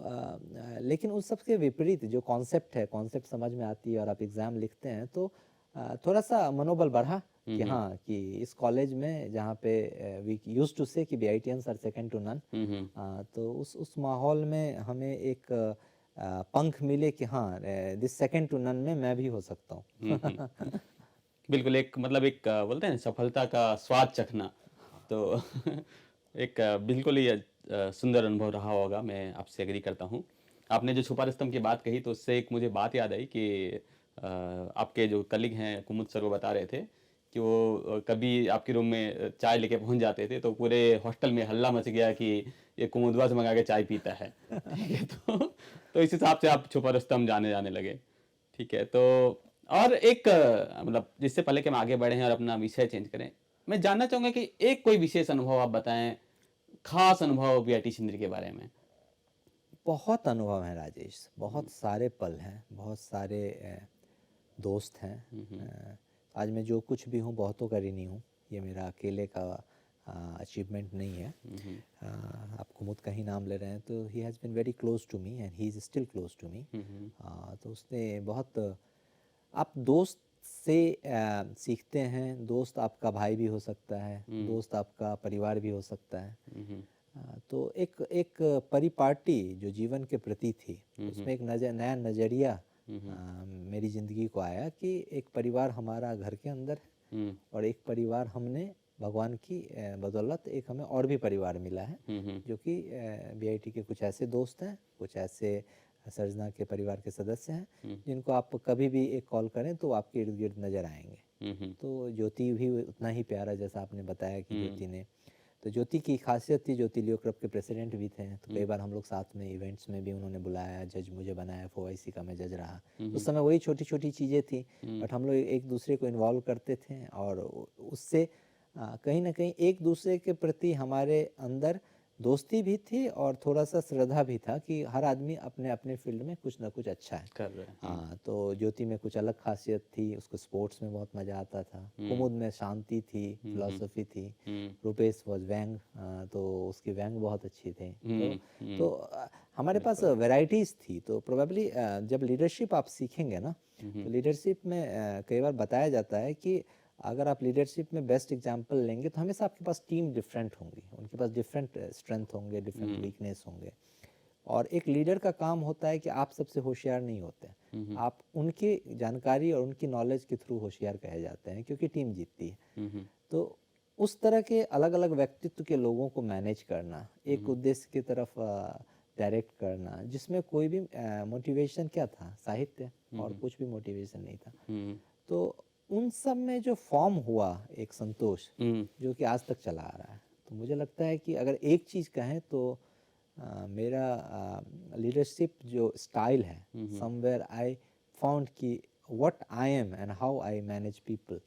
लेकिन उस सब के विपरीत जो कॉन्सेप्ट है, कॉन्सेप्ट समझ में आती है और आप एग्ज़ाम लिखते हैं, तो थोड़ा सा मनोबल बढ़ा कि हाँ, कि इस कॉलेज में जहाँ पे वी यूज्ड टू से कि बीआईटीएंस आर सेकंड टू नन, तो उस माहौल में हमें एक पंख मिले कि हाँ, दिस सेकंड टू नन में मैं भी हो सकता हूँ। बिल्कुल, एक मतलब एक बोलते हैं ना, सफलता का स्वाद चखना। तो एक बिल्कुल ही सुंदर अनुभव रहा होगा, मैं आपसे एग्री करता हूँ। आपने जो छुपा रुस्तम की बात कही, तो उससे एक मुझे बात याद आई कि आपके जो कलीग हैं कुमुद सर, वो बता रहे थे कि वो कभी आपके रूम में चाय लेके पहुंच जाते थे, तो पूरे हॉस्टल में हल्ला मच गया कि ये कुमुदवा से मंगा के चाय पीता है। ठीक है, तो इस हिसाब से आप छुपा रुस्तम जाने लगे। ठीक है, तो और एक मतलब जिससे पहले कि हम आगे बढ़े हैं और अपना विषय चेंज करें, मैं जानना चाहूंगा कि एक कोई विशेष अनुभव आप बताएं, खास अनुभव बीआईटी सिंदरी के बारे में। बहुत अनुभव है राजेश, बहुत सारे पल हैं, बहुत सारे दोस्त हैं। आज मैं जो कुछ भी हूँ बहुतों का ऋणी हूँ, ये मेरा अकेले का अचीवमेंट नहीं है। आप कुमुद का ही नाम ले रहे हैं, तो he has been very close to me and he is still close to me. तो उसने बहुत, आप दोस्त से सीखते हैं, दोस्त आपका भाई भी हो सकता है, दोस्त आपका परिवार भी हो सकता है। तो एक परिपाटी जो जीवन के प्रति थी, उसमें एक नया नज़रिया मेरी ज़िंदगी को आया कि एक परिवार हमारा घर के अंदर है, और एक परिवार हमने भगवान की बदौलत एक हमें और भी परिवार मिला है, जो कि बीआईटी के कुछ ऐसे दोस्त हैं, कुछ ऐसे सर्जना के परिवार के सदस्य हैं, जिनको आप कभी भी एक कॉल करें तो आपके इर्द गिर्द नज़र आएंगे। तो ज्योति भी उतना ही प्यारा, जैसा आपने बताया कि ज्योति ने, तो ज्योति की खासियत थी, ज्योति लियो क्लब के प्रेसिडेंट भी थे, तो कई बार हम लोग साथ में इवेंट्स में भी उन्होंने बुलाया, जज मुझे बनाया, FOIC का मैं जज रहा। उस समय वही छोटी छोटी चीज़ें थी, बट हम लोग एक दूसरे को इन्वॉल्व करते थे, और उससे कहीं ना कहीं एक दूसरे के प्रति हमारे अंदर दोस्ती भी थी और थोड़ा सा श्रद्धा भी था कि हर आदमी अपने अपने फील्ड में कुछ ना कुछ अच्छा है कर रहे हैं। हाँ, तो ज्योति में कुछ अलग खासियत थी, उसको स्पोर्ट्स में बहुत मज़ा आता था। कुमुद में शांति थी, फिलोसफी थी। रुपेश वॉज व्यंग, तो उसकी व्यंग बहुत अच्छी थी। तो हमारे पास वैरायटीज़ थी। तो प्रोबेबली जब लीडरशिप आप सीखेंगे ना, तो लीडरशिप में कई बार बताया जाता है कि अगर आप लीडरशिप में बेस्ट एग्जाम्पल लेंगे, तो हमेशा आपके पास टीम डिफरेंट होंगी, उनके पास डिफरेंट स्ट्रेंथ होंगे, डिफरेंट वीकनेस होंगे, और एक लीडर का काम होता है कि आप सबसे होशियार नहीं होते, आप उनकी जानकारी और उनकी नॉलेज के थ्रू होशियार कहे जाते हैं, क्योंकि टीम जीतती है। तो उस तरह के अलग अलग व्यक्तित्व के लोगों को मैनेज करना, एक उद्देश्य की तरफ डायरेक्ट करना, जिसमें कोई भी मोटिवेशन क्या था, साहित्य, और कुछ भी मोटिवेशन नहीं था। तो उन सब में जो फॉर्म हुआ एक संतोष, जो कि आज तक चला आ रहा है। तो मुझे लगता है कि अगर एक चीज़ कहें तो मेरा लीडरशिप जो स्टाइल है, समवेयर आई फाउंड कि what I am and how I manage people,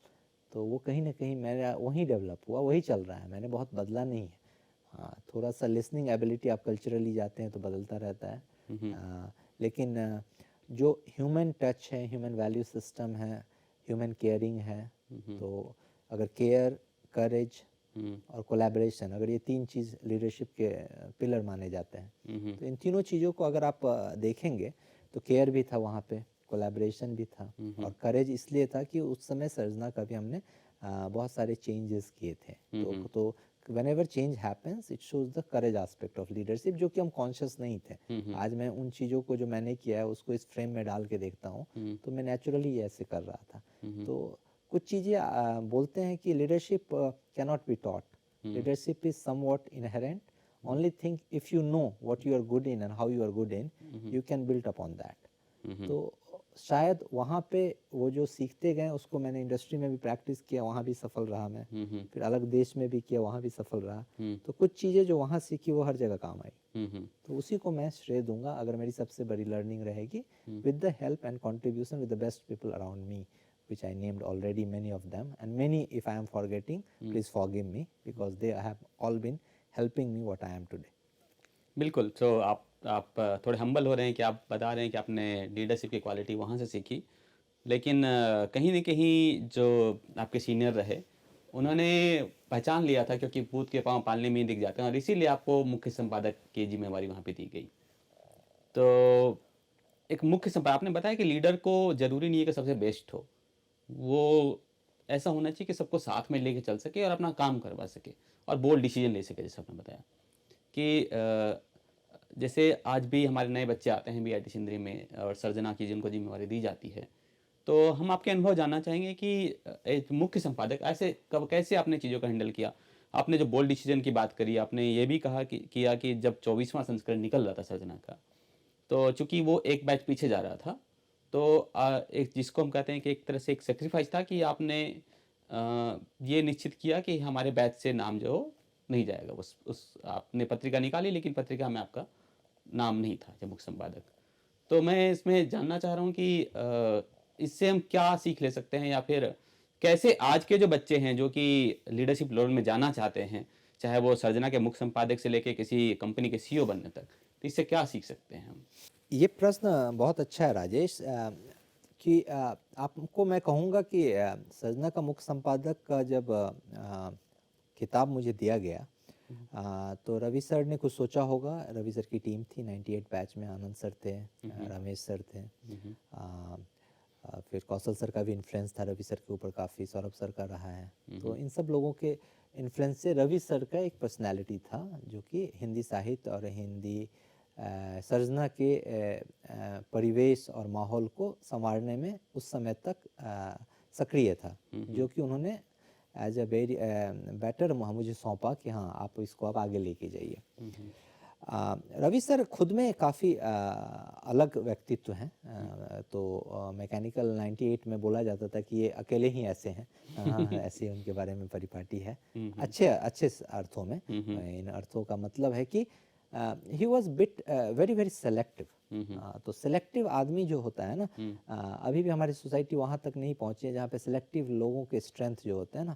तो वो कहीं ना कहीं मेरा वहीं डेवलप हुआ, वही चल रहा है, मैंने बहुत बदला नहीं है। हाँ, थोड़ा सा लिसनिंग एबिलिटी, आप कल्चरली जाते हैं तो बदलता रहता है, लेकिन जो ह्यूमन टच है, ह्यूमन वैल्यू सिस्टम है, ह्यूमन केयरिंग है, तो अगर केयर, करेज और कोलैबोरेशन, अगर ये तीन चीज़ लीडरशिप के पिलर माने जाते हैं, तो इन तीनों चीज़ों को अगर आप देखेंगे, तो केयर भी था वहाँ पे, कोलैबोरेशन भी था, और करेज इसलिए था कि उस समय सर्जना का भी हमने बहुत सारे चेंजेस किए थे। तो whenever change happens it shows the courage aspect of leadership, जो कि हम conscious नहीं थे। आज मैं उन चीज़ों को जो मैंने किया है उसको इस फ्रेम में डाल के देखता हूँ, तो मैं नेचुरली ऐसे कर रहा था। तो कुछ चीज़ें बोलते हैं कि leadership cannot be taught, leadership is somewhat inherent, only thing if you know what you are good in and how you are good in, you can build upon that। तो शायद वहाँ पे वो जो सीखते गए उसको मैंने इंडस्ट्री में भी प्रैक्टिस किया, वहाँ भी सफल रहा मैं, फिर अलग देश में भी किया, वहाँ भी सफल रहा। तो कुछ चीज़ें जो वहाँ सीखी वो हर जगह काम आई, तो उसी को मैं श्रेय दूंगा अगर मेरी सबसे बड़ी लर्निंग रहेगी, with the help and contribution with the best people around me which I named already many of them, and many if I am forgetting please forgive me because they have all been helping me what I am today। बिल्कुल। तो आप थोड़े humble हो रहे हैं कि आप बता रहे हैं कि आपने लीडरशिप की क्वालिटी वहाँ से सीखी, लेकिन कहीं न कहीं जो आपके सीनियर रहे, उन्होंने पहचान लिया था, क्योंकि भूत के पाँव पालने में ही दिख जाते हैं, और इसीलिए आपको मुख्य संपादक की ज़िम्मेवारी वहाँ पे दी गई। तो एक मुख्य संपादक, आपने बताया कि लीडर को ज़रूरी नहीं है कि सबसे बेस्ट हो, वो ऐसा होना चाहिए कि सबको साथ में लेके चल सके और अपना काम करवा सके और बोल्ड डिसीजन ले सके, जैसे आपने बताया कि जैसे आज भी हमारे नए बच्चे आते हैं बीआईटी सिंदरी में और सर्जना की जिनको जिम्मेवारी दी जाती है, तो हम आपके अनुभव जानना चाहेंगे कि एक मुख्य संपादक ऐसे कब कैसे आपने चीज़ों का हैंडल किया। आपने जो बोल्ड डिसीजन की बात करी, आपने ये भी कहा कि किया कि जब 24वां संस्करण निकल रहा था सर्जना का, तो चूंकि वो एक बैच पीछे जा रहा था, तो एक जिसको हम कहते हैं कि एक तरह से एक सेक्रीफाइस था कि आपने ये निश्चित किया कि हमारे बैच से नाम जो नहीं जाएगा। उस आपने पत्रिका निकाली, लेकिन पत्रिका में आपका नाम नहीं था जब मुख्य संपादक। तो मैं इसमें जानना चाह रहा हूँ कि इससे हम क्या सीख ले सकते हैं, या फिर कैसे आज के जो बच्चे हैं जो कि लीडरशिप रोल में जाना चाहते हैं, चाहे वो सर्जना के मुख्य संपादक से लेके किसी कंपनी के सीईओ बनने तक, तो इससे क्या सीख सकते हैं हम? ये प्रश्न बहुत अच्छा है राजेश, कि आपको मैं कहूँगा कि सर्जना का मुख्य संपादक का जब किताब मुझे दिया गया, तो रवि सर ने कुछ सोचा होगा। रवि सर की टीम थी 98 बैच में, आनंद सर थे, रमेश सर थे, फिर कौशल सर का भी इन्फ्लुएंस था रवि सर के ऊपर काफ़ी, सौरभ सर का रहा है। तो इन सब लोगों के इन्फ्लुएंस से रवि सर का एक पर्सनालिटी था जो कि हिंदी साहित्य और हिंदी सर्जना के परिवेश और माहौल को संवारने में उस समय तक सक्रिय था, जो कि उन्होंने एज अ वेरी बेटर मुझे सौंपा कि हाँ आप इसको आप आगे लेके जाइए। रवि सर खुद में काफ़ी अलग व्यक्तित्व हैं। तो मैकेनिकल 98 में बोला जाता था कि ये अकेले ही ऐसे हैं, ऐसे उनके बारे में परिपाटी है, अच्छे अच्छे अर्थों में। इन अर्थों का मतलब है कि he was bit very very selective. तो सेलेक्टिव आदमी जो होता है ना, अभी भी हमारी सोसाइटी वहाँ तक नहीं पहुँची है जहाँ पे सेलेक्टिव लोगों के स्ट्रेंथ जो होते हैं ना,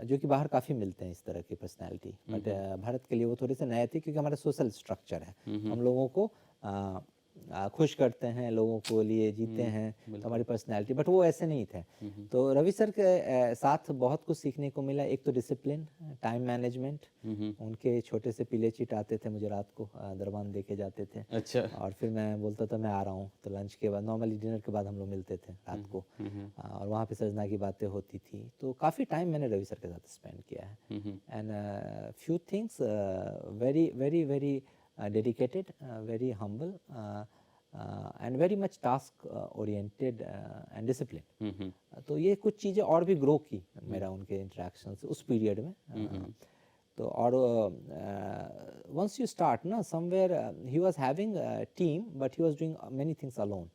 जो कि बाहर काफ़ी मिलते हैं इस तरह की पर्सनैलिटी, बट भारत के लिए वो थोड़े से नए थे क्योंकि हमारा सोशल स्ट्रक्चर है, हम लोगों को खुश करते हैं, लोगों को लिए जीते हैं, तो हमारी पर्सनैलिटी, बट वो ऐसे नहीं थे। तो रवि सर के साथ बहुत कुछ सीखने को मिला। एक तो डिसिप्लिन, टाइम मैनेजमेंट, उनके छोटे से पीले चिट आते थे मुझे रात को, दरबान दे के जाते थे। अच्छा। और फिर मैं बोलता था मैं आ रहा हूँ, तो लंच के बाद, नॉर्मली डिनर के बाद हम लोग मिलते थे रात को, और वहाँ पे सर्जना की बातें होती थी। तो काफ़ी टाइम मैंने रवि सर के साथ स्पेंड किया है, and few things very very very dedicated, very humble, and very much task oriented and disciplined। तो ये कुछ चीज़ें और भी ग्रो की मेरा उनके इंटरेक्शन से उस पीरियड में। तो और वंस यू स्टार्ट ना somewhere, he was having team but he was doing many things alone,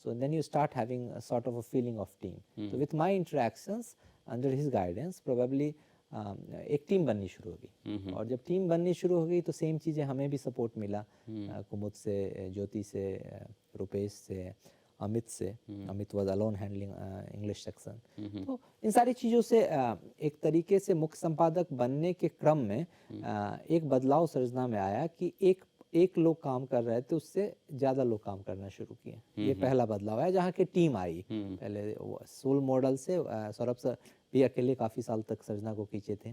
so then you start having a sort of a feeling of team। so with my interactions under his guidance probably एक team बननी शुरू होगी, और जब team बननी शुरू हो गई तो सेम चीज़ें हमें भी सपोर्ट मिला, कुमुद से, ज्योति से, रुपेश से, अमित से। Amit was alone handling English section. तो इन सारी चीज़ों से एक तरीके से मुख्य संपादक बनने के क्रम में एक बदलाव सर्जना में आया कि एक लोग काम कर रहे थे, उससे ज़्यादा लोग काम करना शुरू किए। ये पहला बदलाव है जहाँ की टीम आई। पहले सोल मॉडल से सौरभ सर भी अकेले काफ़ी साल तक सर्जना को खींचे थे,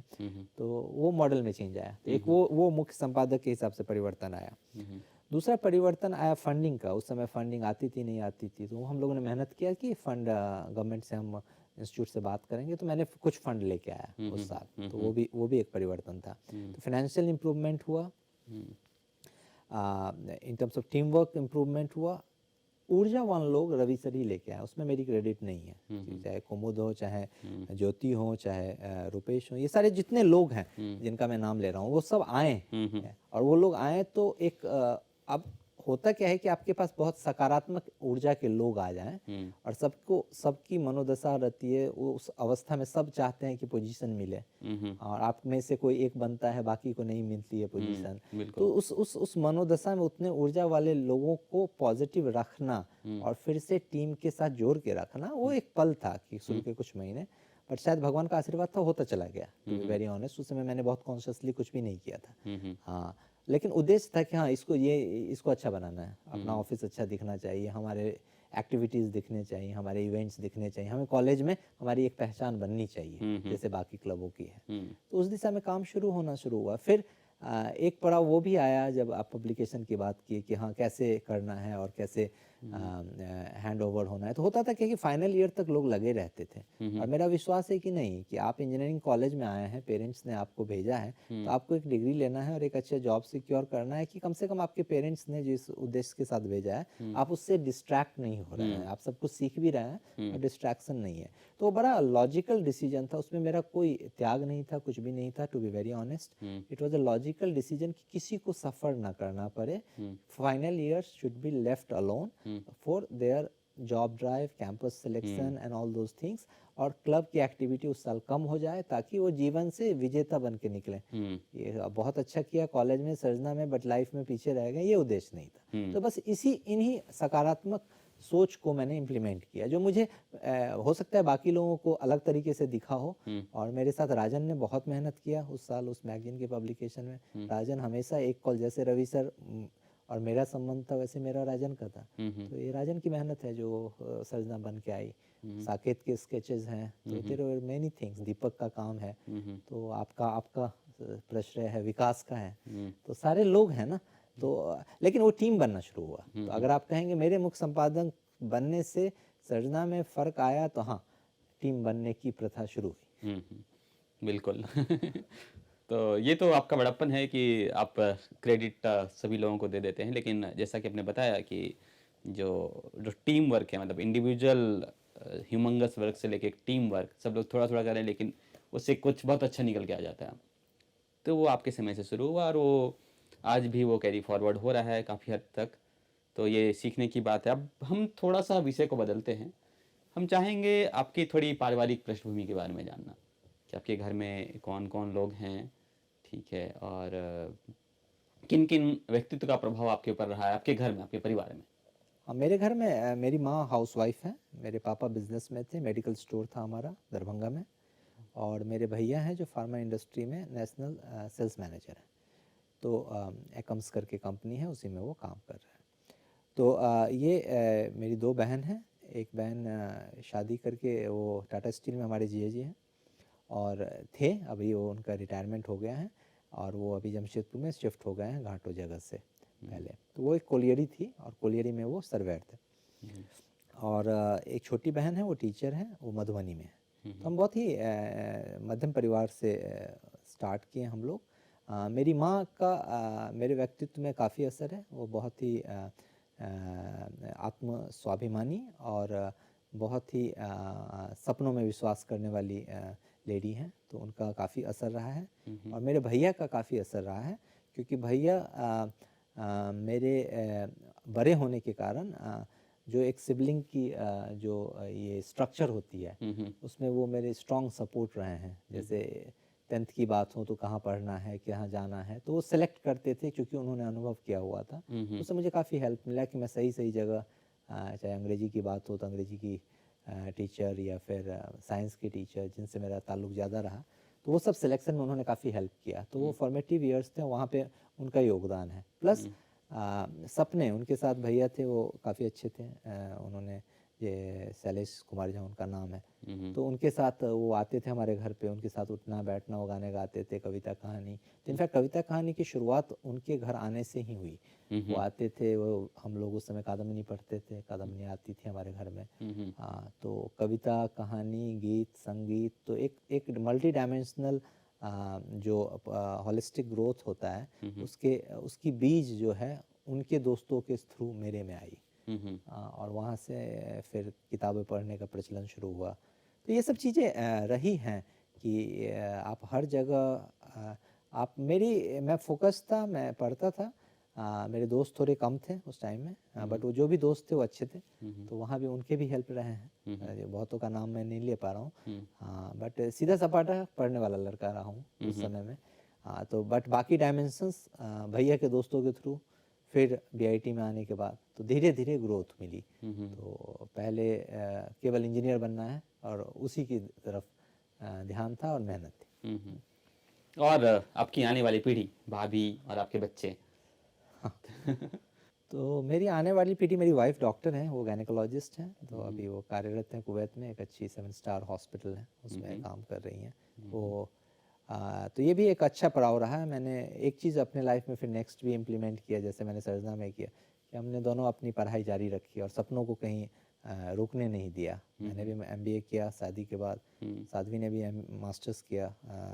तो वो मॉडल में चेंज आया। तो एक वो मुख्य संपादक के हिसाब से परिवर्तन आया। दूसरा परिवर्तन आया फंडिंग का। उस समय फंडिंग आती थी नहीं आती थी, तो हम लोगों ने मेहनत किया कि फंड गवर्नमेंट से हम इंस्टीट्यूट से बात करेंगे, तो मैंने कुछ फंड लेके आया उस साल, तो वो भी एक परिवर्तन था। तो फाइनेंशियल इम्प्रूवमेंट हुआ, in terms of team work improvement हुआ। ऊर्जावान लोग रवि सर ही लेके आए, उसमें मेरी क्रेडिट नहीं है। चाहे कुमुद हो, चाहे ज्योति हो, चाहे रुपेश हो, ये सारे जितने लोग हैं जिनका मैं नाम ले रहा हूँ, वो सब आए हैं। और वो लोग आए तो एक अब होता क्या है कि आपके पास बहुत सकारात्मक ऊर्जा के लोग आ जाएं और सबकी मनोदशा रहती है, वो उस अवस्था में सब चाहते हैं कि पोजीशन मिले, और आप में से कोई एक बनता है, बाकी को नहीं मिलती है पोजीशन। तो उस मनोदशा में उतने ऊर्जा वाले लोगों को पॉजिटिव रखना और फिर से टीम के साथ जोड़ के रखना, वो एक पल था कि शुरू के कुछ महीने, बट शायद भगवान का आशीर्वाद था, होता चला गया। टू बी वेरी ऑनेस्ट, उस समय मैंने बहुत कॉन्शियसली कुछ भी नहीं किया था। हाँ, लेकिन उद्देश्य था कि हाँ, इसको अच्छा बनाना है, अपना ऑफिस अच्छा दिखना चाहिए, हमारे एक्टिविटीज़ दिखने चाहिए, हमारे इवेंट्स दिखने चाहिए, हमें कॉलेज में हमारी एक पहचान बननी चाहिए जैसे बाकी क्लबों की है। तो उस दिशा में काम शुरू हुआ। फिर एक पड़ाव वो भी आया जब आप पब्लिकेशन की बात की कि हाँ, कैसे करना है और कैसे हैंड ओवर होना है। तो होता था कि फाइनल ईयर तक लोग लगे रहते थे, और मेरा विश्वास है कि नहीं, कि आप इंजीनियरिंग कॉलेज में आए हैं, पेरेंट्स ने आपको भेजा है, तो आपको एक डिग्री लेना है और एक अच्छा जॉब सिक्योर करना है, कि कम से कम आपके पेरेंट्स ने जिस उद्देश्य के साथ भेजा है आप उससे डिस्ट्रैक्ट नहीं हो रहे हैं, आप सब कुछ सीख भी रहे हैं और डिस्ट्रैक्शन नहीं है। तो बड़ा लॉजिकल डिसीजन था, उसमें मेरा कोई त्याग नहीं था, कुछ भी नहीं था। To be very honest, it was a logical decision कि किसी को सफ़र ना करना पड़े, final years should be left alone for their job drive, campus selection and all those things, और क्लब की एक्टिविटी उस साल कम हो जाए ताकि वो जीवन से विजेता बन के निकले। ये बहुत अच्छा किया कॉलेज में, सर्जना में, बट लाइफ में पीछे रह गए, ये उद्देश्य नहीं था। तो बस इन्हीं सकारात्मक सोच को मैंने इम्प्लीमेंट किया, जो मुझे हो सकता है बाकी लोगों को अलग तरीके से दिखा हो। और मेरे साथ राजन ने बहुत मेहनत किया उस साल उस मैगजीन के पब्लिकेशन में। राजन हमेशा एक कॉल, जैसे रवि सर और मेरा संबंध था, वैसे मेरा राजन का था। तो ये राजन की मेहनत है जो सर्जना बन के आई। साकेत के स्केचेस हैं, तो देयर वर मेनी थिंग्स, दीपक का काम है, तो आपका प्रश्रय है, विकास का है, तो सारे लोग हैं ना। तो लेकिन वो टीम बनना शुरू हुआ। तो अगर आप कहेंगे मेरे मुख्य संपादक बनने से सर्जना में फ़र्क आया, तो हाँ, टीम बनने की प्रथा शुरू हुई। बिल्कुल। तो ये तो आपका बड़प्पन है कि आप क्रेडिट सभी लोगों को दे देते हैं, लेकिन जैसा कि आपने बताया कि जो टीम वर्क है, मतलब इंडिविजुअल ह्यूमंगस वर्क से लेके टीम वर्क, सब लोग थोड़ा थोड़ा करें, लेकिन उससे कुछ बहुत अच्छा निकल के आ जाता है। तो वो आपके समय से शुरू हुआ और वो आज भी वो कैरी फॉरवर्ड हो रहा है काफ़ी हद तक। तो ये सीखने की बात है। अब हम थोड़ा सा विषय को बदलते हैं। हम चाहेंगे आपकी थोड़ी पारिवारिक पृष्ठभूमि के बारे में जानना, कि आपके घर में कौन कौन लोग हैं, ठीक है, और किन किन व्यक्तित्व का प्रभाव आपके ऊपर रहा है, आपके घर में, आपके परिवार में। हाँ, मेरे घर में मेरी माँ हाउसवाइफ है, मेरे पापा बिजनेस में थे, मेडिकल स्टोर था हमारा दरभंगा में, और मेरे भैया हैं जो फार्मा इंडस्ट्री में नेशनल सेल्स मैनेजर हैं। तो एकम्स करके कंपनी है, उसी में वो काम कर रहे हैं। तो ये मेरी दो बहन हैं। एक बहन शादी करके वो टाटा स्टील में हमारे जीजा जी हैं, और थे, अभी वो उनका रिटायरमेंट हो गया है, और वो अभी जमशेदपुर में शिफ्ट हो गए हैं घाटो जगह से पहले। तो वो एक कोलियरी थी, और कोलियरी में वो सर्वेयर थे। और एक छोटी बहन है, वो टीचर है, वो मधुबनी में है। तो हम बहुत ही मध्यम परिवार से स्टार्ट किए हम लोग। मेरी माँ का मेरे व्यक्तित्व में काफ़ी असर है। वो बहुत ही आत्म स्वाभिमानी और बहुत ही सपनों में विश्वास करने वाली लेडी हैं, तो उनका काफ़ी असर रहा है। और मेरे भैया का काफ़ी असर रहा है, क्योंकि भैया मेरे बड़े होने के कारण जो एक सिबलिंग की जो ये स्ट्रक्चर होती है, उसमें वो मेरे स्ट्रॉन्ग सपोर्ट रहे हैं। जैसे 10th की बात हो तो कहाँ पढ़ना है, कहाँ जाना है, तो वो सेलेक्ट करते थे, क्योंकि उन्होंने अनुभव किया हुआ था। उससे मुझे काफ़ी हेल्प मिला कि मैं सही जगह, चाहे अंग्रेजी की बात हो तो अंग्रेजी की टीचर, या फिर साइंस के टीचर जिनसे मेरा ताल्लुक ज़्यादा रहा, तो वो सब सिलेक्शन में उन्होंने काफ़ी हेल्प किया। तो वो फॉर्मेटिव ईयर्स थे, वहाँ पे उनका योगदान है। प्लस सपने उनके साथ भैया थे, वो काफ़ी अच्छे थे। उन्होंने ये शैलेश कुमार जहाँ उनका नाम है, तो उनके साथ वो आते थे हमारे घर पे, उनके साथ उठना बैठना, वो गाने गाते थे, कविता कहानी। तो इनफैक्ट कविता कहानी की शुरुआत उनके घर आने से ही हुई। वो आते थे, वो हम लोग उस समय कादम्बनी पढ़ते थे, कादम्बनी आती थी हमारे घर में। हाँ, तो कविता कहानी गीत संगीत, तो एक मल्टी डायमेंशनल जो हॉलिस्टिक ग्रोथ होता है, उसकी बीज जो है उनके दोस्तों के थ्रू मेरे में आई। और वहाँ से फिर किताबें पढ़ने का प्रचलन शुरू हुआ। तो ये सब चीज़ें रही हैं कि आप हर जगह मैं फोकस था, मैं पढ़ता था। मेरे दोस्त थोड़े कम थे उस टाइम में, बट वो जो भी दोस्त थे वो अच्छे थे, तो वहाँ भी उनके भी हेल्प रहे हैं। ये बहुतों का नाम मैं नहीं ले पा रहा हूँ, हाँ, बट सीधा सपाटा पढ़ने वाला लड़का रहा हूँ उस समय में। हाँ, तो बट बाकी डायमेंशंस भैया के दोस्तों के थ्रू, फिर बीआईटी में आने के बाद तो धीरे धीरे ग्रोथ मिली। तो पहले केवल इंजीनियर बनना है और उसी की तरफ ध्यान था और मेहनत थी। और आपकी आने वाली पीढ़ी, भाभी और आपके बच्चे? तो मेरी आने वाली पीढ़ी, मेरी वाइफ डॉक्टर हैं, वो गायनेकोलॉजिस्ट हैं, तो अभी वो कार्यरत हैं कुवैत में, एक अच्छी 7 स्टार हॉस्पिटल है, उसमें काम कर रही हैं वो। तो ये भी एक अच्छा पड़ाव रहा है। मैंने एक चीज़ अपने लाइफ में फिर नेक्स्ट भी इम्प्लीमेंट किया, जैसे मैंने सरजना में किया, कि हमने दोनों अपनी पढ़ाई जारी रखी और सपनों को कहीं रुकने नहीं दिया। मैंने भी एमबीए किया शादी के बाद, साध्वी ने भी मास्टर्स किया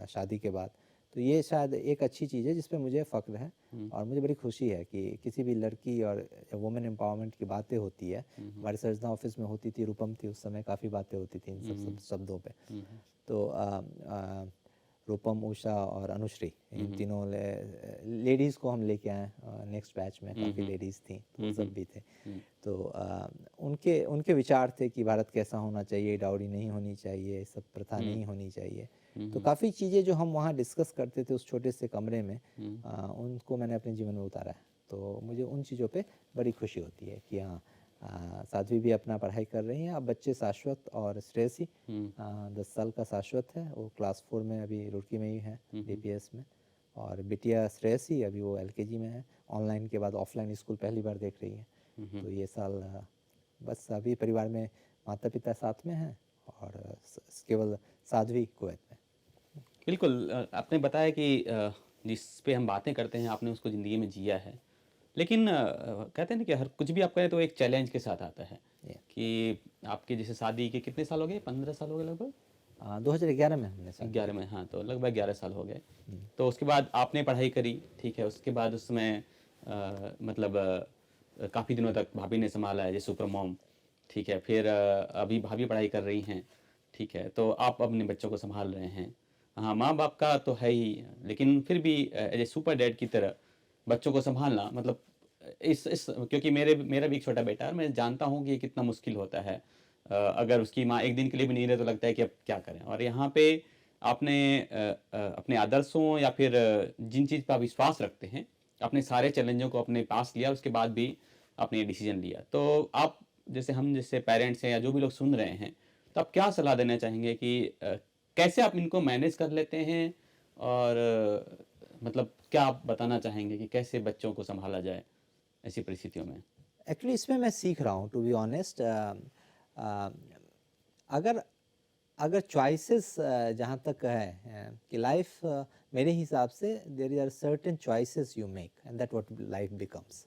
शादी के बाद। तो ये शायद एक अच्छी चीज़ है जिस पे मुझे फ़ख्र है और मुझे बड़ी खुशी है कि किसी भी लड़की और वुमेन एम्पावरमेंट की बातें होती है। हमारी सरजना ऑफिस में होती थी, रूपम थी उस समय, काफ़ी बातें होती थी इन सब शब्दों पे। तो रूपम, उषा और अनुश्री, इन तीनों लेडीज़ को हम लेके आए। नेक्स्ट बैच में काफ़ी लेडीज़ थी, तो वो सब भी थे। तो उनके विचार थे कि भारत कैसा होना चाहिए, डाउरी नहीं होनी चाहिए, सब प्रथा नहीं होनी चाहिए। तो काफ़ी चीज़ें जो हम वहाँ डिस्कस करते थे उस छोटे से कमरे में, उनको मैंने अपने जीवन में उतारा है। तो मुझे उन चीज़ों पे बड़ी खुशी होती है कि हाँ, साध्वी भी अपना पढ़ाई कर रही हैं। अब बच्चे शाश्वत और श्रेयसी 10 साल का शाश्वत है, वो क्लास 4 में अभी रुड़की में ही है, डीपीएस में। और बिटिया श्रेयसी अभी वो एलकेजी में है। ऑनलाइन के बाद ऑफलाइन स्कूल पहली बार देख रही है। तो ये साल बस अभी परिवार में माता पिता साथ में हैं और केवल साध्वी कुवैत में। बिल्कुल, आपने बताया कि जिस पे हम बातें करते हैं आपने उसको ज़िंदगी में जिया है, लेकिन कहते हैं ना कि हर कुछ भी आप करें तो एक चैलेंज के साथ आता है। कि आपके जैसे शादी के कितने साल हो गए? 15 साल हो गए लगभग? 2011 में हमने शादी 11 में, हाँ, तो लगभग 11 साल हो गए। तो उसके बाद आपने पढ़ाई करी, ठीक है, उसके बाद उसमें मतलब काफ़ी दिनों तक भाभी ने संभाला है, जैसे सुपर मॉम, ठीक है, फिर अभी भाभी पढ़ाई कर रही हैं, ठीक है, तो आप अपने बच्चों को संभाल रहे हैं। हाँ, माँ बाप का तो है ही, लेकिन फिर भी एज ए सुपर डैड की तरह बच्चों को संभालना, मतलब इस क्योंकि मेरा भी एक छोटा बेटा है, मैं जानता हूँ कि ये कितना मुश्किल होता है। अगर उसकी माँ एक दिन के लिए भी नहीं रहे तो लगता है कि अब क्या करें। और यहाँ पे आपने अपने आदर्शों या फिर जिन चीज़ पर आप विश्वास रखते हैं, अपने सारे चैलेंजों को अपने पास लिया, उसके बाद भी आपने ये डिसीजन लिया। तो आप जैसे पेरेंट्स हैं या जो भी लोग सुन रहे हैं, तो आप क्या सलाह देना चाहेंगे कि कैसे आप इनको मैनेज कर लेते हैं? और मतलब क्या आप बताना चाहेंगे कि कैसे बच्चों को संभाला जाए ऐसी परिस्थितियों में? एक्चुअली इसमें मैं सीख रहा हूँ, टू बी ऑनेस्ट। अगर अगर चॉइसेस जहाँ तक है कि लाइफ, मेरे हिसाब से there are certain choices you make and that what life becomes.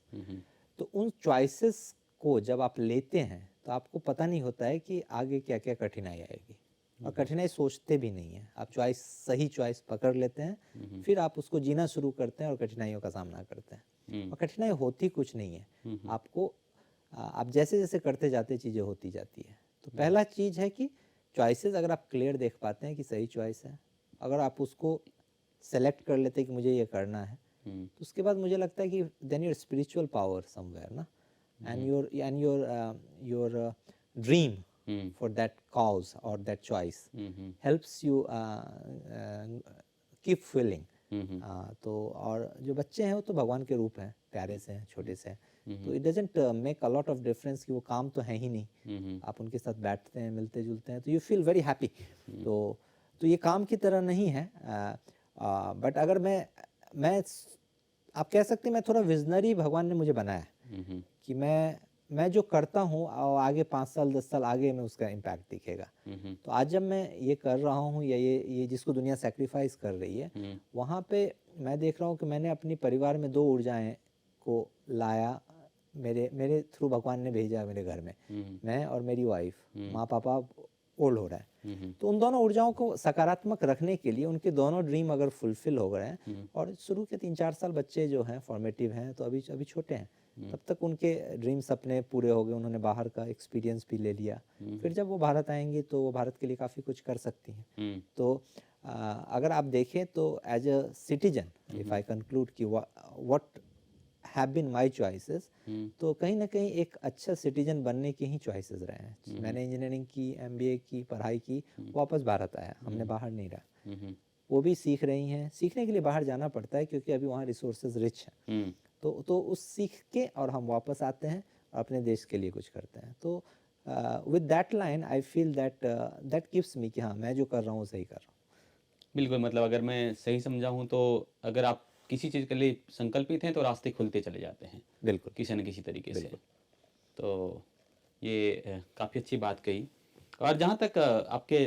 तो उन चॉइसेस को जब आप लेते हैं तो आपको पता नहीं होता है कि आगे क्या क्या कठिनाई आएगी, और कठिनाई सोचते भी नहीं है। आप सही चॉइस पकड़ लेते हैं, फिर आप उसको जीना शुरू करते हैं और कठिनाइयों का सामना करते हैं। और कठिनाई होती कुछ नहीं है, आपको आप जैसे जैसे करते जाते चीज़ें होती जाती है। तो पहला चीज़ है कि चॉइसेस अगर आप क्लियर देख पाते हैं कि सही चॉइस है, अगर आप उसको सेलेक्ट कर लेते हैं कि मुझे ये करना है, तो उसके बाद मुझे लगता है कि then your spiritual power somewhere ना, and your dream for that cause or that choice helps you keep feeling। तो और जो बच्चे हैं वो तो भगवान के रूप हैं, प्यारे से हैं, छोटे से हैं, तो it doesn't make a lot of difference कि वो काम तो है ही नहीं। आप उनके साथ बैठते हैं, मिलते जुलते हैं, तो यू फील वेरी हैप्पी। तो ये काम की तरह नहीं है। बट अगर मैं आप कह सकते हैं मैं थोड़ा विजनरी भगवान ने मुझे बनाया है कि मैं जो करता हूँ और आगे 5 साल 10 साल आगे में उसका इम्पैक्ट दिखेगा। तो आज जब मैं ये कर रहा हूँ या ये जिसको दुनिया सेक्रीफाइस कर रही है, वहाँ पे मैं देख रहा हूँ कि मैंने अपनी परिवार में 2 ऊर्जाएं को लाया, मेरे थ्रू भगवान ने भेजा मेरे घर में, मैं और मेरी वाइफ। माँ पापा ओल्ड हो रहा है, तो उन दोनों ऊर्जाओं को सकारात्मक रखने के लिए उनके दोनों ड्रीम अगर फुलफिल हो गए हैं, और शुरू के 3-4 साल बच्चे जो हैं फॉर्मेटिव हैं, तो अभी छोटे हैं, तब तक उनके ड्रीम सपने पूरे हो गए, उन्होंने बाहर का एक्सपीरियंस भी ले लिया। फिर जब वो भारत आएंगी तो वो भारत के लिए काफ़ी कुछ कर सकती हैं। तो अगर आप देखें तो as a citizen, if I conclude कि what have been my choices, तो कहीं ना कहीं एक अच्छा सिटीजन बनने की ही चॉइसेस रहे हैं। मैंने इंजीनियरिंग की, MBA की पढ़ाई की, वापस भारत आया, हमने बाहर नहीं रहा। वो भी सीख रही हैं, सीखने के लिए बाहर जाना पड़ता है क्योंकि अभी वहाँ रिसोर्सेज रिच हैं। तो उस सीख के और हम वापस आते हैं और अपने देश के लिए कुछ करते हैं। तो with that line I feel that gives me कि हाँ, मैं जो कर रहा हूँ सही कर रहा हूँ। बिल्कुल, मतलब अगर मैं सही समझा हूँ तो अगर आप किसी चीज़ के लिए संकल्पित हैं तो रास्ते खुलते चले जाते हैं बिल्कुल किसी न किसी तरीके से। बिल्कुल। तो ये काफ़ी अच्छी बात कही। और जहाँ तक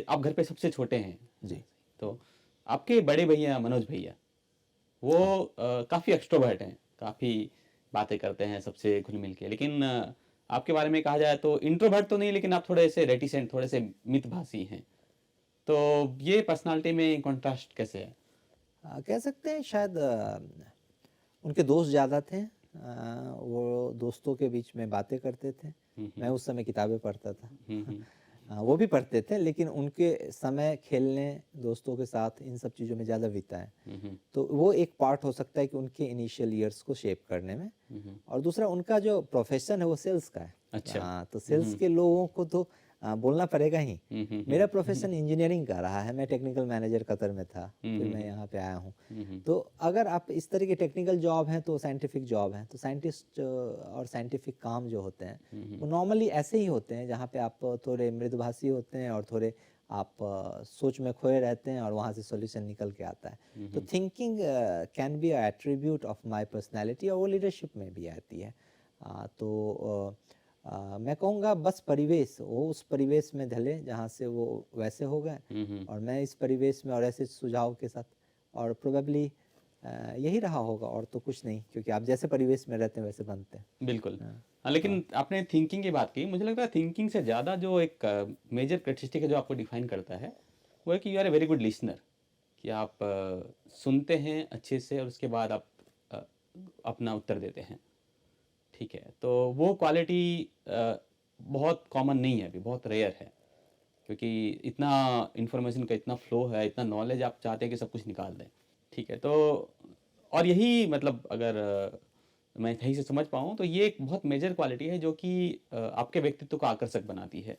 आप घर पे सबसे छोटे हैं जी। तो आपके बड़े भैया मनोज भैया वो काफ़ी एक्सट्रोवर्ट हैं, काफ़ी बातें करते हैं सबसे घुल मिल के, लेकिन आपके बारे में कहा जाए तो इंट्रोवर्ट तो नहीं, लेकिन आप थोड़े से रेटिसेंट, थोड़े से मितभाषी हैं। तो ये पर्सनालिटी में कंट्रास्ट कैसे है? कह सकते हैं शायद उनके दोस्त ज़्यादा थे, वो दोस्तों के बीच में बातें करते थे। मैं उस समय किताबें पढ़ता था। वो भी पढ़ते थे, लेकिन उनके समय खेलने, दोस्तों के साथ, इन सब चीज़ों में ज़्यादा बीता है। तो वो एक पार्ट हो सकता है कि उनके इनिशियल ईयर्स को शेप करने में। और दूसरा, उनका जो प्रोफेशन है वो सेल्स का है। अच्छा। तो सेल्स के लोगों को तो बोलना पड़ेगा ही। मेरा प्रोफेशन इंजीनियरिंग का रहा है, मैं टेक्निकल मैनेजर कतर में था, फिर मैं यहाँ पे आया हूँ। तो अगर आप इस तरह के टेक्निकल जॉब हैं तो साइंटिफिक जॉब हैं, तो साइंटिस्ट और साइंटिफिक काम जो होते हैं वो नॉर्मली ऐसे ही होते हैं, जहाँ पे आप थोड़े मृदुभाषी होते हैं और थोड़े आप सोच में खोए रहते हैं और वहाँ से सॉल्यूशन निकल के आता है। तो thinking can be a attribute of my personality, और वो लीडरशिप में भी आती है। मैं कहूँगा बस परिवेश, वो उस परिवेश में ढले जहाँ से वो वैसे हो गए, और मैं इस परिवेश में और ऐसे सुझाव के साथ, और प्रोबेबली यही रहा होगा, और तो कुछ नहीं, क्योंकि आप जैसे परिवेश में रहते हैं वैसे बनते हैं। बिल्कुल। हाँ, लेकिन आपने थिंकिंग की बात की, मुझे लगता है थिंकिंग से ज़्यादा जो एक मेजर कैरेक्टरिस्टिक है जो आपको डिफाइन करता है, वो है कि you are a very good listener, कि आप सुनते हैं अच्छे से और उसके बाद आप अ, अपना उत्तर देते हैं। ठीक है, तो वो क्वालिटी बहुत कॉमन नहीं है, अभी बहुत रेयर है, क्योंकि इतना इन्फॉर्मेशन का इतना फ्लो है, इतना नॉलेज, आप चाहते हैं कि सब कुछ निकाल दें। ठीक है, तो और यही मतलब अगर मैं सही से समझ पाऊँ तो ये एक बहुत मेजर क्वालिटी है जो कि आपके व्यक्तित्व को आकर्षक बनाती है।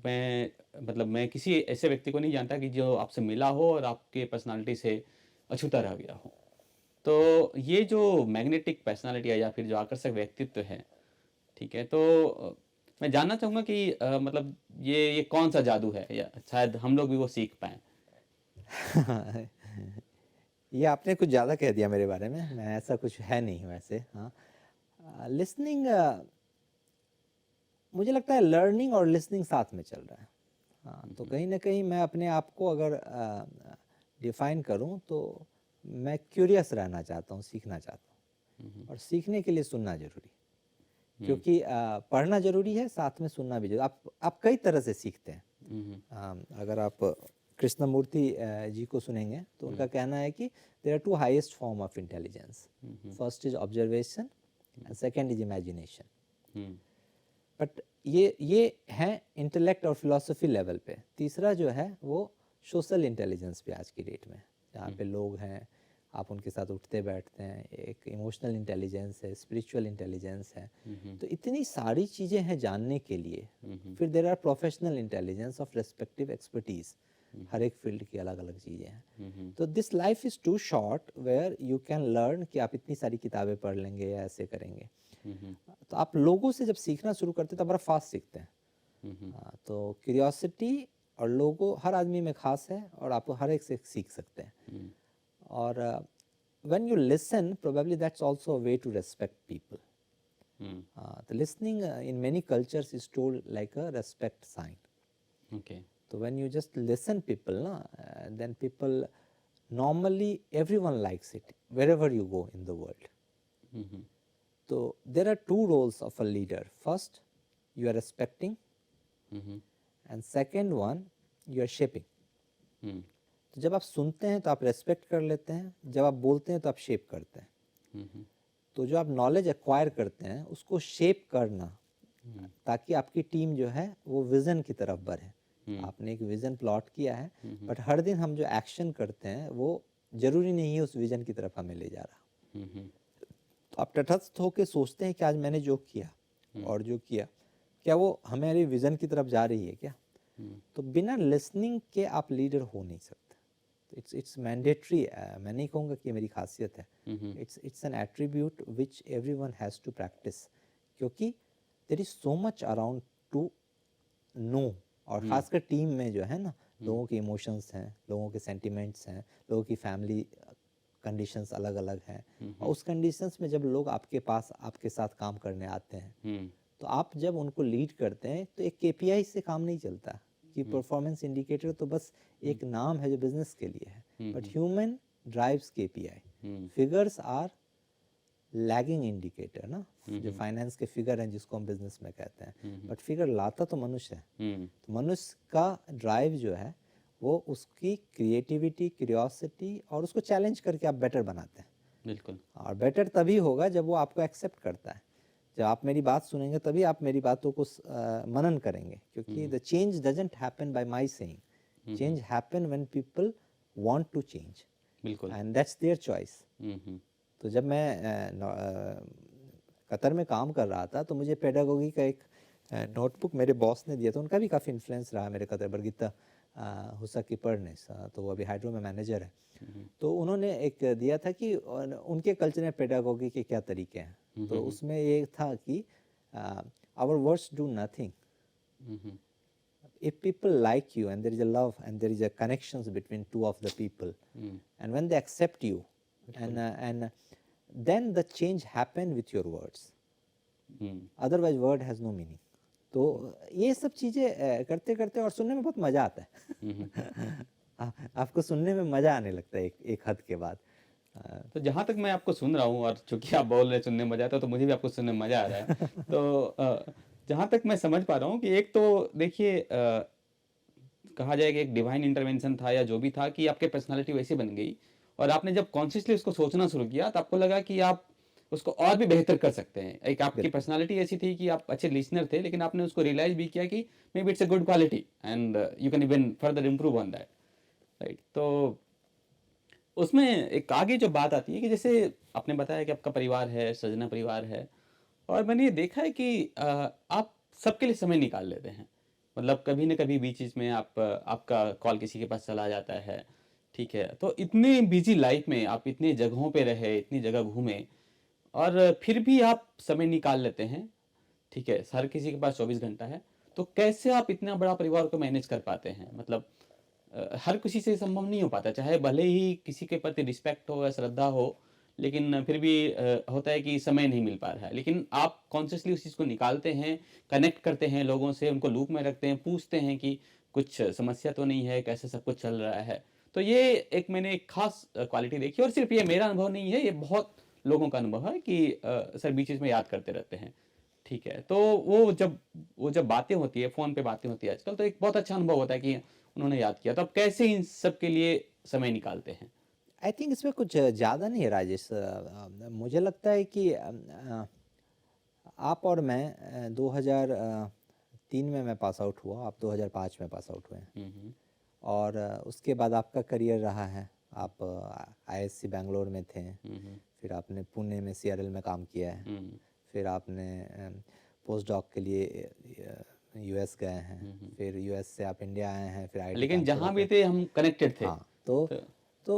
मैं मतलब मैं किसी ऐसे व्यक्ति को नहीं जानता कि जो आपसे मिला हो और आपके पर्सनालिटी से अछूता रह गया हो। तो ये जो मैग्नेटिक पर्सनालिटी है या फिर जो आकर्षक व्यक्तित्व है, ठीक है, तो मैं जानना चाहूँगा कि मतलब ये कौन सा जादू है, या शायद हम लोग भी वो सीख पाएँ? ये आपने कुछ ज़्यादा कह दिया मेरे बारे में, मैं ऐसा कुछ है नहीं वैसे। हाँ, लिसनिंग, मुझे लगता है लर्निंग और लिसनिंग साथ में चल रहा है। हाँ, तो कहीं ना कहीं मैं अपने आप को अगर डिफाइन करूँ तो मैं क्यूरियस रहना चाहता हूँ, सीखना चाहता हूँ, और सीखने के लिए सुनना जरूरी, क्योंकि पढ़ना जरूरी है, साथ में सुनना भी जरूरी। आप कई तरह से सीखते हैं। अगर आप कृष्णमूर्ति जी को सुनेंगे तो उनका कहना है कि there are 2 highest form of intelligence, first is observation and second is imagination. But ये है इंटेलेक्ट और फिलॉसफी लेवल पे। तीसरा जो है वो सोशल इंटेलिजेंस पे आज की डेट में, जहाँ पे लोग हैं, आप उनके साथ उठते बैठते हैं, एक इमोशनल इंटेलिजेंस है, स्पिरिचुअल इंटेलिजेंस है। तो इतनी सारी चीज़ें हैं जानने के लिए। फिर there are professional intelligence of respective expertise, हर एक फील्ड की अलग अलग चीज़ें हैं। तो this life is too short where you can learn, कि आप इतनी सारी किताबें पढ़ लेंगे या ऐसे करेंगे। तो आप लोगों से जब सीखना शुरू करते हैं तो बड़ा फास्ट सीखते हैं। तो क्यूरियोसिटी और लोगों, हर आदमी में खास है, और आप हर एक से सीख सकते हैं। और when you listen, probably that's also a way to respect people. तो listening in many cultures is told like a respect sign. Okay. So when you just listen people, na, then people normally everyone likes it wherever you go in the world. So there are two roles of a leader. First, you are respecting, and second one, you are shaping. तो जब आप सुनते हैं तो आप respect कर लेते हैं, जब आप बोलते हैं तो आप शेप करते हैं। तो जो आप नॉलेज एक्वायर करते हैं उसको शेप करना, ताकि आपकी टीम जो है वो विजन की तरफ बढ़े। आपने एक विजन प्लॉट किया है, बट हर दिन हम जो एक्शन करते हैं वो जरूरी नहीं है उस विजन की तरफ हमें ले जा रहा। तो आप तटस्थ होकर सोचते हैं कि आज मैंने जो किया और जो किया, क्या वो हमारे विजन की तरफ जा रही है क्या? तो बिना लिसनिंग के आप लीडर हो नहीं सकते। It's mandatory. मैं नहीं कहूँगा कि ये मेरी खासियत है, it's an attribute which everyone has to practice, क्योंकि there is so much around to know. और खासकर टीम में जो है ना, लोगों के इमोशंस हैं, लोगों के सेंटिमेंट्स हैं, लोगों की फैमिली कंडीशंस अलग अलग हैं, और उस कंडीशंस में जब लोग आपके पास आपके साथ काम करने आते हैं, तो आप जब उनको लीड करते हैं तो एक केपीआई से काम नहीं चलता कि परफॉर्मेंस इंडिकेटर तो बस एक नाम है जो बिजनेस के लिए है, but human drives KPI. Figures are lagging indicator ना, जो फाइनेंस के फिगर हैं जिसको हम बिजनेस में कहते हैं, बट फिगर लाता तो मनुष्य है। तो मनुष्य का ड्राइव जो है वो उसकी क्रिएटिविटी, क्यूरियोसिटी और उसको चैलेंज करके आप बेटर बनाते हैं। बिल्कुल। और बेटर तभी होगा जब वो आपको एक्सेप्ट करता है। जब आप मेरी बात सुनेंगे तभी आप मेरी बातों को मनन करेंगे, क्योंकि the change doesn't happen by my saying, change happen when people want to change. बिल्कुल। And that's their choice. तो जब मैं कतर में काम कर रहा था तो मुझे पेडागोगी का एक नोटबुक मेरे बॉस ने दिया था। उनका भी काफ़ी इन्फ्लुएंस रहा मेरे कतर, बरगिता हुसकी पर्नेस, तो वो अभी हाइड्रो में मैनेजर है। तो उन्होंने एक दिया था कि उनके कल्चर में पेडागोगी के क्या तरीके हैं। तो उसमें ये था कि our words do nothing if people like you and there is a love and there is a connections between two of the people, and when they accept you, and then the change happen with your words, otherwise word has no meaning. तो ये सब चीज़ें करते करते और सुनने में बहुत मज़ा आता है। आपको सुनने में मज़ा आने लगता है एक हद के बाद। तो जहाँ तक मैं आपको सुन रहा हूँ और चूंकि आप बोल रहे हैं सुनने में मज़ा आता है, तो मुझे भी आपको सुनने में मज़ा आ रहा है। तो जहाँ तक मैं समझ पा रहा हूँ कि एक तो देखिए, कहा जाए कि एक डिवाइन इंटरवेंशन था या जो भी था, कि आपके पर्सनालिटी वैसी बन गई और आपने जब कॉन्शियसली उसको सोचना शुरू किया तो आपको लगा कि आप उसको और भी बेहतर कर सकते हैं। एक आपकी पर्सनालिटी ऐसी थी कि आप अच्छे लिसनर थे, लेकिन आपने उसको रियलाइज भी किया कि may be it's a good quality and you can even further improve on that, right. तो उसमें एक आगे जो बात आती है कि जैसे आपने बताया कि आपका परिवार है, सजना परिवार है, और मैंने ये देखा है कि आप सबके लिए समय निकाल लेते हैं। मतलब कभी न कभी बीच में आपका कॉल किसी के पास चला जाता है, ठीक है। तो इतने बिजी लाइफ में आप इतने जगहों पे रहे, इतनी जगह घूमे, और फिर भी आप समय निकाल लेते हैं, ठीक है। हर किसी के पास 24 घंटा है, तो कैसे आप इतना बड़ा परिवार को मैनेज कर पाते हैं? मतलब हर किसी से संभव नहीं हो पाता, चाहे भले ही किसी के प्रति रिस्पेक्ट हो या श्रद्धा हो, लेकिन फिर भी होता है कि समय नहीं मिल पा रहा है। लेकिन आप कॉन्शियसली उस चीज़ को निकालते हैं, कनेक्ट करते हैं लोगों से, उनको लूप में रखते हैं, पूछते हैं कि कुछ समस्या तो नहीं है, कैसे सब कुछ चल रहा है। तो ये एक मैंने एक खास क्वालिटी देखी, और सिर्फ ये मेरा अनुभव नहीं है, ये बहुत लोगों का अनुभव है कि सर बीच में याद करते रहते हैं, ठीक है। तो वो जब बातें होती है, फ़ोन पे बातें होती है आजकल, तो एक बहुत अच्छा अनुभव होता है कि उन्होंने याद किया। तो आप कैसे इन सब के लिए समय निकालते हैं? आई थिंक इसमें कुछ ज़्यादा नहीं है राजेश। मुझे लगता है कि आप और मैं 2003 में मैं पास आउट हुआ, आप 2005 में पास आउट हुए हैं, और उसके बाद आपका करियर रहा है। आप आईएससी बैंगलोर में थे, फिर आपने पुणे में सीआरएल में काम किया है, फिर आपने पोस्ट डॉक के लिए यूएस गए हैं, फिर यूएस से आप इंडिया आए हैं, फिर आईटी। लेकिन जहाँ भी थे हम कनेक्टेड थे। हाँ, तो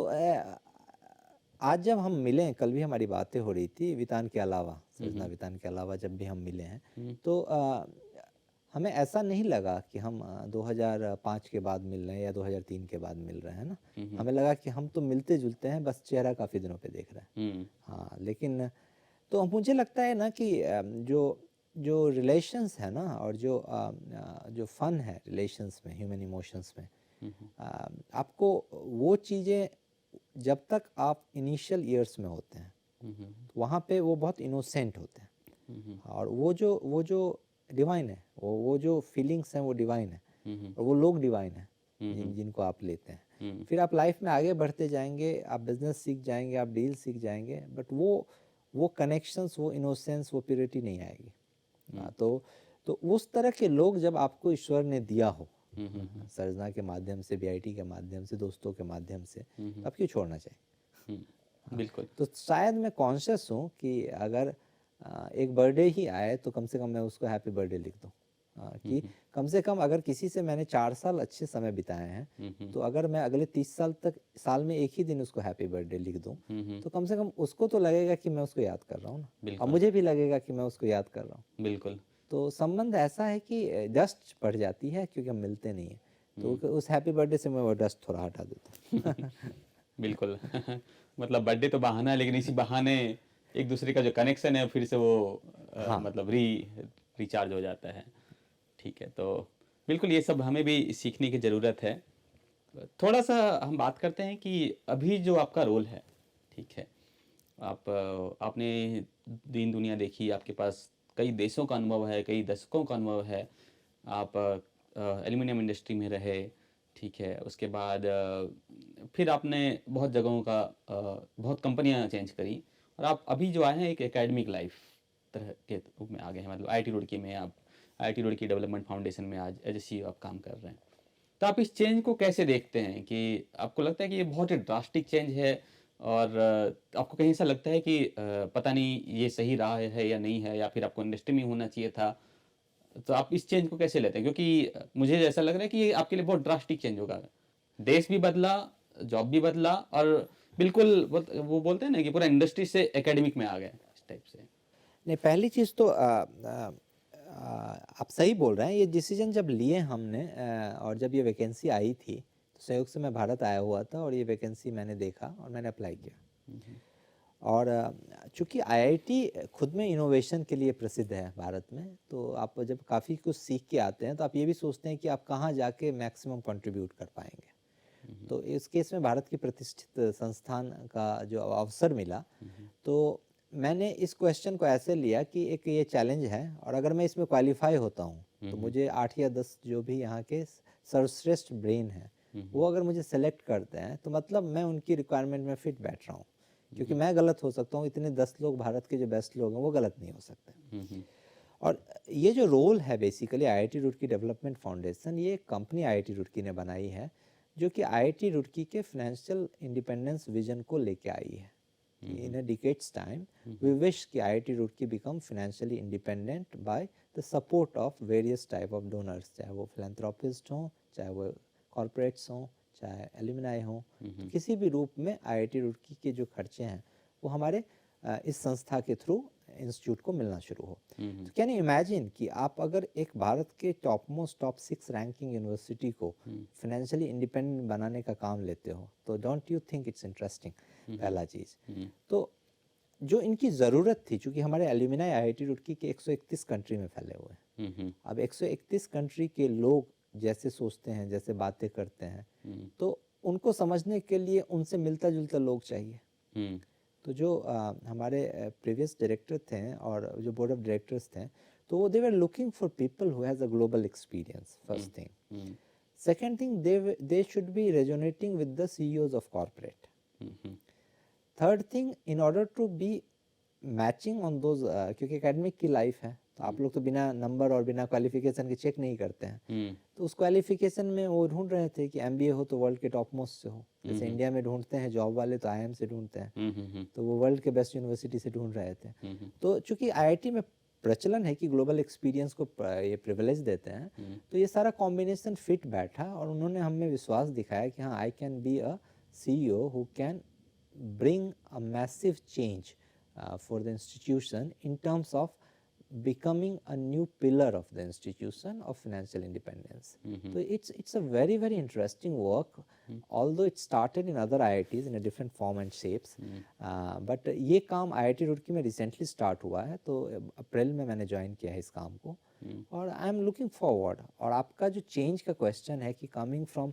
आज जब हम मिले, कल भी हमारी बातें हो रही थी वितान के अलावा, सजना वितान के अलावा जब भी हम मिले हैं, तो हमें ऐसा नहीं लगा कि हम 2005 के बाद मिल रहे हैं या 2003 के बाद मिल रहे हैं ना। हमें लगा कि हम तो मिलते जुलते हैं, बस चेहरा काफ़ी दिनों पे देख रहे हैं। हाँ, लेकिन तो मुझे लगता है ना कि जो जो रिलेशंस है ना, और जो फन है रिलेशंस में, ह्यूमन इमोशंस में, आपको वो चीज़ें जब तक आप इनिशियल ईयर्स में होते हैं तो वहाँ पे वो बहुत इनोसेंट होते हैं, और वो जो डिवाइन है, वो जो फीलिंग्स हैं वो डिवाइन है, और वो लोग डिवाइन है जिनको आप लेते हैं। फिर आप लाइफ में आगे बढ़ते जाएंगे, आप बिजनेस सीख जाएंगे, आप डील सीख जाएंगे, बट वो कनेक्शंस, वो इनोसेंस, वो प्योरिटी नहीं आएगी। तो उस तरह के लोग जब आपको ईश्वर ने दिया हो, सर्जना के माध्यम से, बीआईटी के माध्यम से, दोस्तों के माध्यम से, तो आप क्यों छोड़ना चाहिए? बिल्कुल। तो शायद मैं कॉन्शियस हूँ कि अगर एक बर्थडे ही आए तो कम से कम मैं उसको हैप्पी बर्थडे लिख दूँ, कि कम से कम अगर किसी से मैंने 4 साल अच्छे समय बिताए हैं, तो अगर मैं अगले 30 साल तक साल में एक ही दिन उसको हैप्पी बर्थडे लिख दूँ, तो कम से कम उसको तो लगेगा कि मैं उसको याद कर रहा हूँ ना, और बिल्कुल। मुझे भी लगेगा कि मैं उसको याद कर रहा हूँ। बिल्कुल। तो संबंध ऐसा है कि डस्ट पड़ जाती है क्योंकि हम मिलते नहीं हैं, तो उस हैप्पी बर्थडे से मैं वो डस्ट थोड़ा हटा देता हूँ। बिल्कुल। मतलब बर्थडे तो बहाना है, लेकिन इसी बहाने एक दूसरे का जो कनेक्शन है फिर से वो हाँ, मतलब रिचार्ज हो जाता है। ठीक है, तो बिल्कुल ये सब हमें भी सीखने की ज़रूरत है। थोड़ा सा हम बात करते हैं कि अभी जो आपका रोल है, ठीक है, आपने दीन दुनिया देखी, आपके पास कई देशों का अनुभव है, कई दशकों का अनुभव है। आप एल्युमिनियम इंडस्ट्री में रहे, ठीक है, उसके बाद फिर आपने बहुत जगहों का बहुत कंपनियां चेंज करी, और आप अभी जो आए हैं एक एकेडमिक लाइफ तरह के रूप में आ गए हैं। मतलब आईआईटी रुड़की में आप आईआईटी रुड़की डेवलपमेंट फाउंडेशन में आज एज ए CEO आप काम कर रहे हैं। तो आप इस चेंज को कैसे देखते हैं? कि आपको लगता है कि ये बहुत ही ड्रास्टिक चेंज है, और आपको कहीं ऐसा लगता है कि पता नहीं ये सही रहा है या नहीं है, या फिर आपको इंडस्ट्री में होना चाहिए था? तो आप इस चेंज को कैसे लेते हैं? क्योंकि मुझे ऐसा लग रहा है कि ये आपके लिए बहुत ड्रास्टिक चेंज होगा। देश भी बदला, जॉब भी बदला, और बिल्कुल वो बोलते हैं ना कि पूरा इंडस्ट्री से एकेडमिक में आ गए इस टाइप से। नहीं, पहली चीज़ तो आप सही बोल रहे हैं। ये डिसीजन जब लिए हमने, और जब ये वैकेंसी आई थी, तो संयोग से मैं भारत आया हुआ था और ये वैकेंसी मैंने देखा और मैंने अप्लाई किया। और चूँकि आईआईटी खुद में इनोवेशन के लिए प्रसिद्ध है भारत में, तो आप जब काफ़ी कुछ सीख के आते हैं तो आप ये भी सोचते हैं कि आप कहाँ जाके मैक्सिमम कंट्रीब्यूट कर पाएंगे। तो इस केस में भारत की प्रतिष्ठित संस्थान का जो अवसर मिला, तो मैंने इस क्वेश्चन को ऐसे लिया कि एक ये चैलेंज है, और अगर मैं इसमें क्वालिफाई होता हूँ तो मुझे 8 या 10 जो भी यहाँ के सर्वश्रेष्ठ ब्रेन हैं, वो अगर मुझे सेलेक्ट करते हैं, तो मतलब मैं उनकी रिक्वायरमेंट में फिट बैठ रहा हूँ। क्योंकि मैं गलत हो सकता हूँ, इतने 10 लोग भारत के जो बेस्ट लोग हैं वो गलत नहीं हो सकते। और ये जो रोल है basically IIT Roorkee development foundation, ये कंपनी आईआईटी रुड़की ने बनाई है, जो कि आईआईटी रुड़की के फाइनेंशियल इंडिपेंडेंस विजन को लेके आई है। इन अ डिकेड्स टाइम वी विश कि IIT Roorkee become financially independent by the support of various type of donors, चाहे वो फिलैंथ्रोपिस्ट हों, चाहे वो कॉरपोरेट्स हों, चाहे एल्यूमिनाई हों। तो किसी भी रूप में आईआईटी रुड़की के जो खर्चे हैं वो हमारे इस संस्था के थ्रू इंस्टीट्यूट को मिलना शुरू हो। तो कैन यू इमेजिन कि आप अगर एक भारत के टॉप 6 रैंकिंग यूनिवर्सिटी को फाइनेंशियली इंडिपेंडेंट बनाने का काम लेते हो, तो don't you think it's interesting? पहला चीज़। तो जो इनकी ज़रूरत थी, चूँकि हमारे एल्यूमिनाई आईआईटी रुड़की के 131 कंट्री में फैले हुए हैं। अब 131 कंट्री के लोग जैसे सोचते हैं, जैसे बातें करते हैं, तो उनको समझने के लिए उनसे मिलता जुलता लोग चाहिए। तो जो हमारे प्रीवियस डायरेक्टर थे और जो बोर्ड ऑफ डायरेक्टर्स थे, तो वो they were looking for people who has a global experience, first thing. Second thing, they should be resonating with the CEOs of corporate. Third thing, in order to be matching on those, क्योंकि academic की life है, तो आप लोग तो बिना number और बिना क्वालिफिकेशन के चेक नहीं करते हैं। तो उस क्वालिफिकेशन में वो ढूंढ रहे थे कि MBA हो तो वर्ल्ड के टॉप मोस्ट से हो, जैसे इंडिया में ढूंढते हैं जॉब वाले तो IIM से ढूंढते हैं, तो वो वर्ल्ड के बेस्ट यूनिवर्सिटी से ढूंढ रहे थे। तो चूंकि IIT में प्रचलन है कि ग्लोबल एक्सपीरियंस को ये प्रिविलेज देते हैं, तो ये सारा कॉम्बिनेशन फिट बैठा और उन्होंने हमें विश्वास दिखाया कि हाँ, I can be a CEO who can bring a massive change for the institution in terms of becoming a new pillar of the institution of financial independence. So it's a very interesting work, although it started in other IITs in a different form and shapes. But ये काम IIT Roorkee में recently start हुआ है, तो अप्रैल में मैंने join किया है इस काम को, और आई एम लुकिंग फॉरवर्ड. और आपका जो चेंज का क्वेश्चन है कि coming from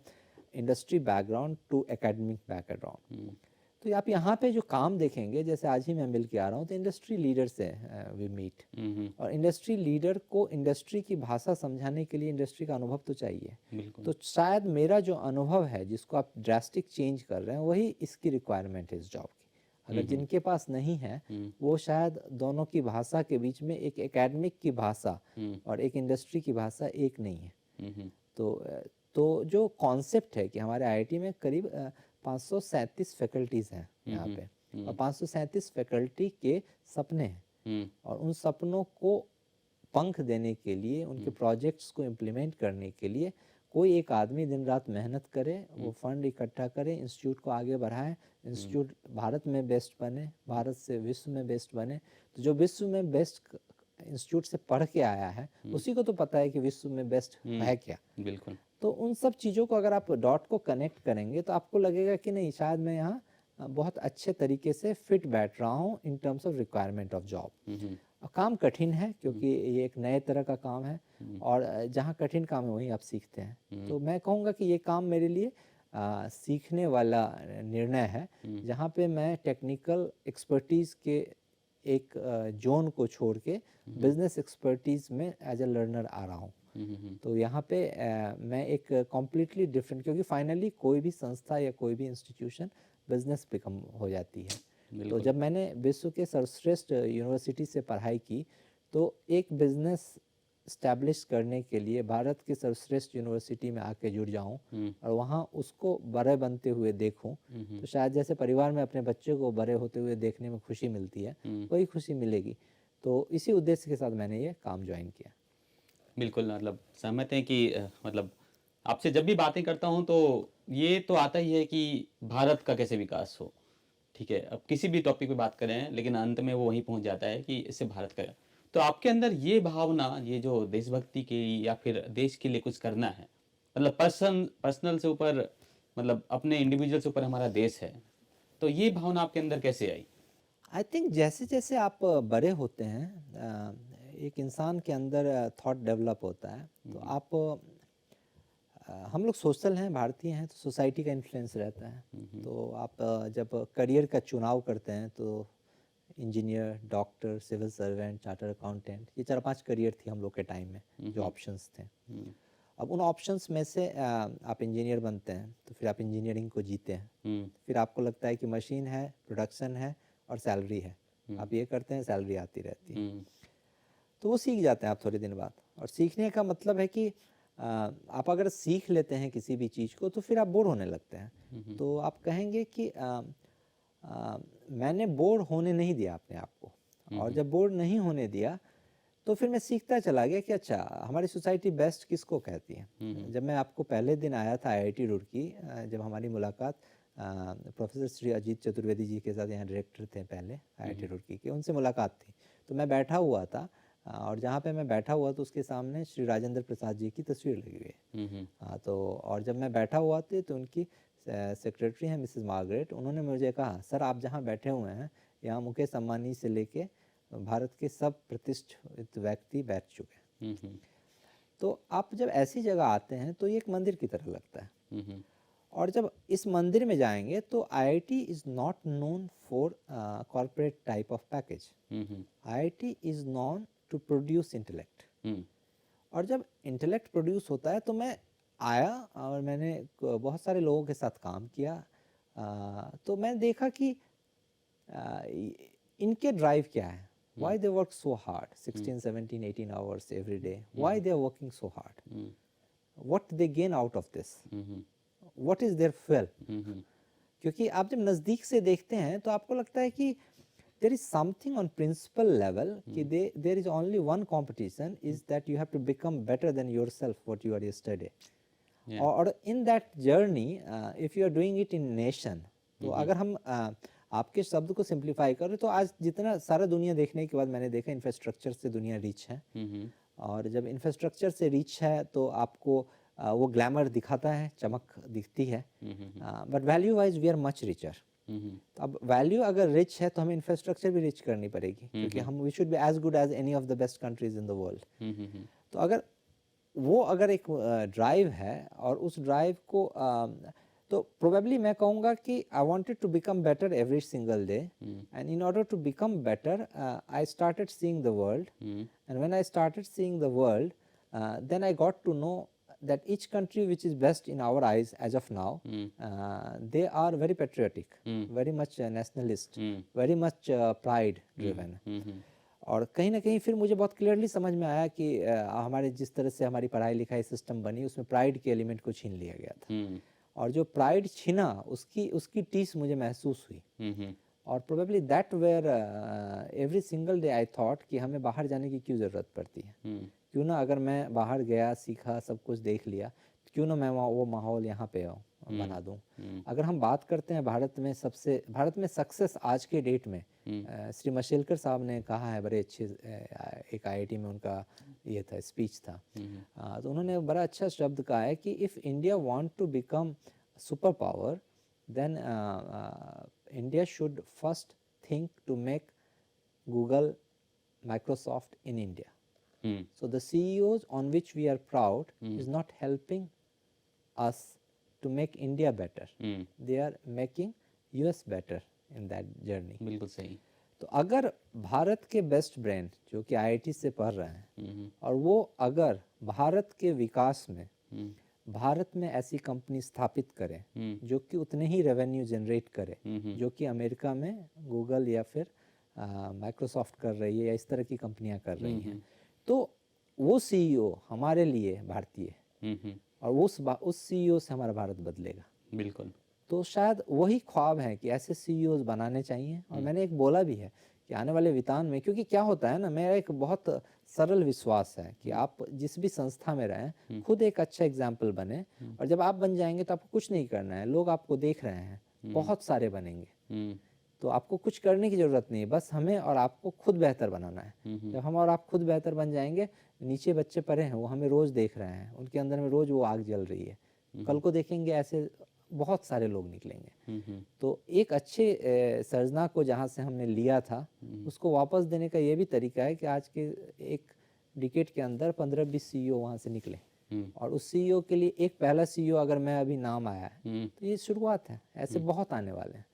industry background to academic background, तो आप यहाँ पे जो काम देखेंगे, जैसे आज ही मैं मिल के आ रहा हूँ, तो इंडस्ट्री लीडर से वी मीट, और इंडस्ट्री लीडर को इंडस्ट्री की भाषा समझाने के लिए इंडस्ट्री का अनुभव तो चाहिए. तो शायद मेरा जो अनुभव है जिसको आप ड्रास्टिक चेंज कर रहे हैं, वही इसकी रिक्वायरमेंट है इस जॉब की. अगर जिनके पास नहीं है, वो शायद दोनों की भाषा के बीच में, एक एकेडमिक की भाषा और एक इंडस्ट्री की भाषा एक नहीं है. तो जो कॉन्सेप्ट है कि हमारे आईआईटी में करीब 537 फैकल्टीज हैं यहाँ पे, और 537 फैकल्टी के सपने हैं, और उन सपनों को पंख देने के लिए, उनके प्रोजेक्ट्स को इम्प्लीमेंट करने के लिए कोई एक आदमी दिन रात मेहनत करे, वो फंड इकट्ठा करे, इंस्टीट्यूट को आगे बढ़ाए, इंस्टीट्यूट भारत में बेस्ट बने, भारत से विश्व में बेस्ट बने. तो जो विश्व में बेस्ट इंस्टीट्यूट से पढ़ के आया है, उसी को तो पता है कि विश्व में बेस्ट है क्या. बिल्कुल. तो उन सब चीज़ों को अगर आप डॉट को कनेक्ट करेंगे, तो आपको लगेगा कि नहीं, शायद मैं यहाँ बहुत अच्छे तरीके से फिट बैठ रहा हूँ in terms of requirement of job. काम कठिन है, क्योंकि ये एक नए तरह का काम है, और जहाँ कठिन काम है वहीं आप सीखते हैं. तो मैं कहूँगा कि ये काम मेरे लिए सीखने वाला निर्णय है, जहाँ पे मैं टेक्निकल एक्सपर्टीज़ के एक जोन को छोड़ के बिजनेस एक्सपर्टीज़ में एज ए लर्नर आ रहा हूँ. तो यहाँ पे मैं एक कॉम्प्लीटली डिफरेंट, क्योंकि फाइनली कोई भी संस्था या कोई भी इंस्टीट्यूशन बिजनेस बिकम हो जाती है. तो जब मैंने विश्व के सर्वश्रेष्ठ यूनिवर्सिटी से पढ़ाई की, तो एक बिजनेस इस्टेब्लिश करने के लिए भारत की सर्वश्रेष्ठ यूनिवर्सिटी में आके जुड़ जाऊं, और वहाँ उसको बड़े बनते हुए देखूं, तो शायद जैसे परिवार में अपने बच्चे को बड़े होते हुए देखने में खुशी मिलती है, वही खुशी मिलेगी. तो इसी उद्देश्य के साथ मैंने ये काम ज्वाइन किया. बिल्कुल, मतलब सहमत हैं कि मतलब आपसे जब भी बातें करता हूँ तो ये तो आता ही है कि भारत का कैसे विकास हो. ठीक है, अब किसी भी टॉपिक पे बात करें, लेकिन अंत में वो वहीं पहुंच जाता है कि इससे भारत का. तो आपके अंदर ये भावना, ये जो देशभक्ति की या फिर देश के लिए कुछ करना है, मतलब पर्सनल से ऊपर, मतलब अपने इंडिविजुअल से ऊपर हमारा देश है, तो ये भावना आपके अंदर कैसे आई? आई थिंक जैसे जैसे आप बड़े होते हैं, एक इंसान के अंदर थॉट डेवलप होता है. तो आप हम लोग सोशल हैं, भारतीय हैं, तो सोसाइटी का इन्फ्लुएंस रहता है. तो आप जब करियर का चुनाव करते हैं, तो engineer, doctor, civil servant, charter accountant, ये 4-5 करियर थी हम लोग के टाइम में जो ऑप्शंस थे. अब उन ऑप्शंस में से आप इंजीनियर बनते हैं, तो फिर आप इंजीनियरिंग को जीते हैं. फिर आपको लगता है कि मशीन है, प्रोडक्शन है और सैलरी है. आप ये करते हैं, सैलरी आती रहती है. तो वो सीख जाते हैं आप थोड़े दिन बाद. और सीखने का मतलब है कि आप अगर सीख लेते हैं किसी भी चीज़ को, तो फिर आप बोर होने लगते हैं. तो आप कहेंगे कि मैंने बोर होने नहीं दिया अपने आप को, और जब बोर नहीं होने दिया, तो फिर मैं सीखता चला गया कि अच्छा, हमारी सोसाइटी बेस्ट किसको कहती है. जब मैं आपको पहले दिन आया था आईआईटी रुड़की, जब हमारी मुलाकात प्रोफेसर श्री अजीत चतुर्वेदी जी के साथ, यहाँ डायरेक्टर थे पहले आईआईटी रुड़की के, उनसे मुलाकात थी. तो मैं बैठा हुआ था, और जहाँ पे मैं बैठा हुआ तो उसके सामने श्री राजेंद्र प्रसाद जी की तस्वीर लगी हुई है. तो और जब मैं बैठा हुआ था, तो उनकी सेक्रेटरी हैं मिसेस मार्गरेट, उन्होंने मुझे कहा, सर आप जहाँ बैठे हुए हैं, यहाँ मुकेश अंबानी से लेके भारत के सब प्रतिष्ठित व्यक्ति बैठ चुके हैं. तो आप जब ऐसी जगह आते हैं, तो ये एक मंदिर की तरह लगता है. और जब इस मंदिर में जाएंगे, तो IIT is not known for corporate type of package. IIT is known to produce intellect. और जब इंटेलेक्ट प्रोड्यूस होता है, तो मैं आया और मैंने बहुत सारे लोगों के साथ काम किया. तो मैं देखा कि इनके ड्राइव क्या है. Why they work so hard, 16, 17, 18 hours every day? Why they are working so hard? What they gain out of this? What is their fuel? क्योंकि आप जब नज़दीक से देखते हैं, तो आपको लगता है कि there is something on principle level कि there is only one competition, is that you have to become better than yourself what you are yesterday. और in that journey, if you are doing it in nation, तो अगर हम आपके शब्द को simplify करो। तो आज जितना सारा दुनिया देखने के बाद मैंने देखा इंफ्रास्ट्रक्चर से दुनिया रिच है, और जब इंफ्रास्ट्रक्चर से रिच है तो आपको वो ग्लैमर दिखाता है, चमक दिखती है, but value wise we are much richer. तो अब वैल्यू अगर रिच है तो हमें इंफ्रास्ट्रक्चर भी रिच करनी पड़ेगी, क्योंकि हम we should be as good as any of the best countries in the world. तो अगर एक ड्राइव है और उस ड्राइव को तो प्रोबेबली मैं कहूँगा कि I wanted to become better every single day, and in order to become better I started seeing the world, and when I started seeing the world then I got to know that each country which is best in our eyes as of now, they are very patriotic, very much nationalist, very much pride driven. और कहीं ना कहीं फिर मुझे बहुत clearly समझ में आया कि हमारे जिस तरह से हमारी पढ़ाई लिखाई सिस्टम बनी उसमें प्राइड के एलिमेंट को छीन लिया गया था, और जो प्राइड छीना उसकी टीस मुझे महसूस हुई, और probably that where every single day I thought कि हमें बाहर जाने की क्यों ज़रूरत पड़ती है, क्यों ना अगर मैं बाहर गया, सीखा, सब कुछ देख लिया, क्यों ना मैं वो माहौल यहाँ पे बना दूँ। अगर हम बात करते हैं भारत में सक्सेस आज के डेट में, श्री मशेलकर साहब ने कहा है, बड़े अच्छे एक आईआईटी में उनका ये था, स्पीच था, तो उन्होंने बड़ा अच्छा शब्द कहा है कि if India want to become super power then India should first think to make Google, Microsoft in India. So the CEOs on which we are proud is not helping us to make India better. They are making US better in that journey. बिल्कुल सही। तो अगर भारत के best brain जो कि IIT से पढ़ रहे हैं, और वो अगर भारत के विकास में भारत में ऐसी कंपनी स्थापित करें जो कि उतने ही रेवेन्यू जनरेट करे जो कि अमेरिका में गूगल या फिर माइक्रोसॉफ्ट कर रही है, या इस तरह की कंपनियां कर रही हैं, तो वो सीईओ हमारे लिए भारतीय है, और उस सीईओ से हमारा भारत बदलेगा। बिल्कुल। तो शायद वही ख्वाब है कि ऐसे सीईओज बनाने चाहिए, और मैंने एक बोला भी है कि आने वाले वितान में, क्योंकि क्या होता है ना, मेरा एक बहुत सरल विश्वास है कि आप जिस भी संस्था में रहें, खुद एक अच्छा एग्जाम्पल बने, और जब आप बन जाएंगे तो आपको कुछ नहीं करना है, लोग आपको देख रहे हैं, बहुत सारे बनेंगे, तो आपको कुछ करने की ज़रूरत नहीं है, बस हमें और आपको खुद बेहतर बनाना है। जब हम और आप खुद बेहतर बन जाएंगे, नीचे बच्चे पढ़े हैं वो हमें रोज़ देख रहे हैं, उनके अंदर में रोज़ वो आग जल रही है, कल को देखेंगे ऐसे बहुत सारे लोग निकलेंगे। तो एक अच्छे सर्जना को जहाँ से हमने लिया था उसको वापस देने का ये भी तरीका है कि आज के एक डिकेड के अंदर 15-20 सीईओ वहाँ से निकले, और उस सीईओ के लिए एक पहला सीईओ अगर मैं अभी नाम आया है तो ये शुरुआत है, ऐसे बहुत आने वाले हैं,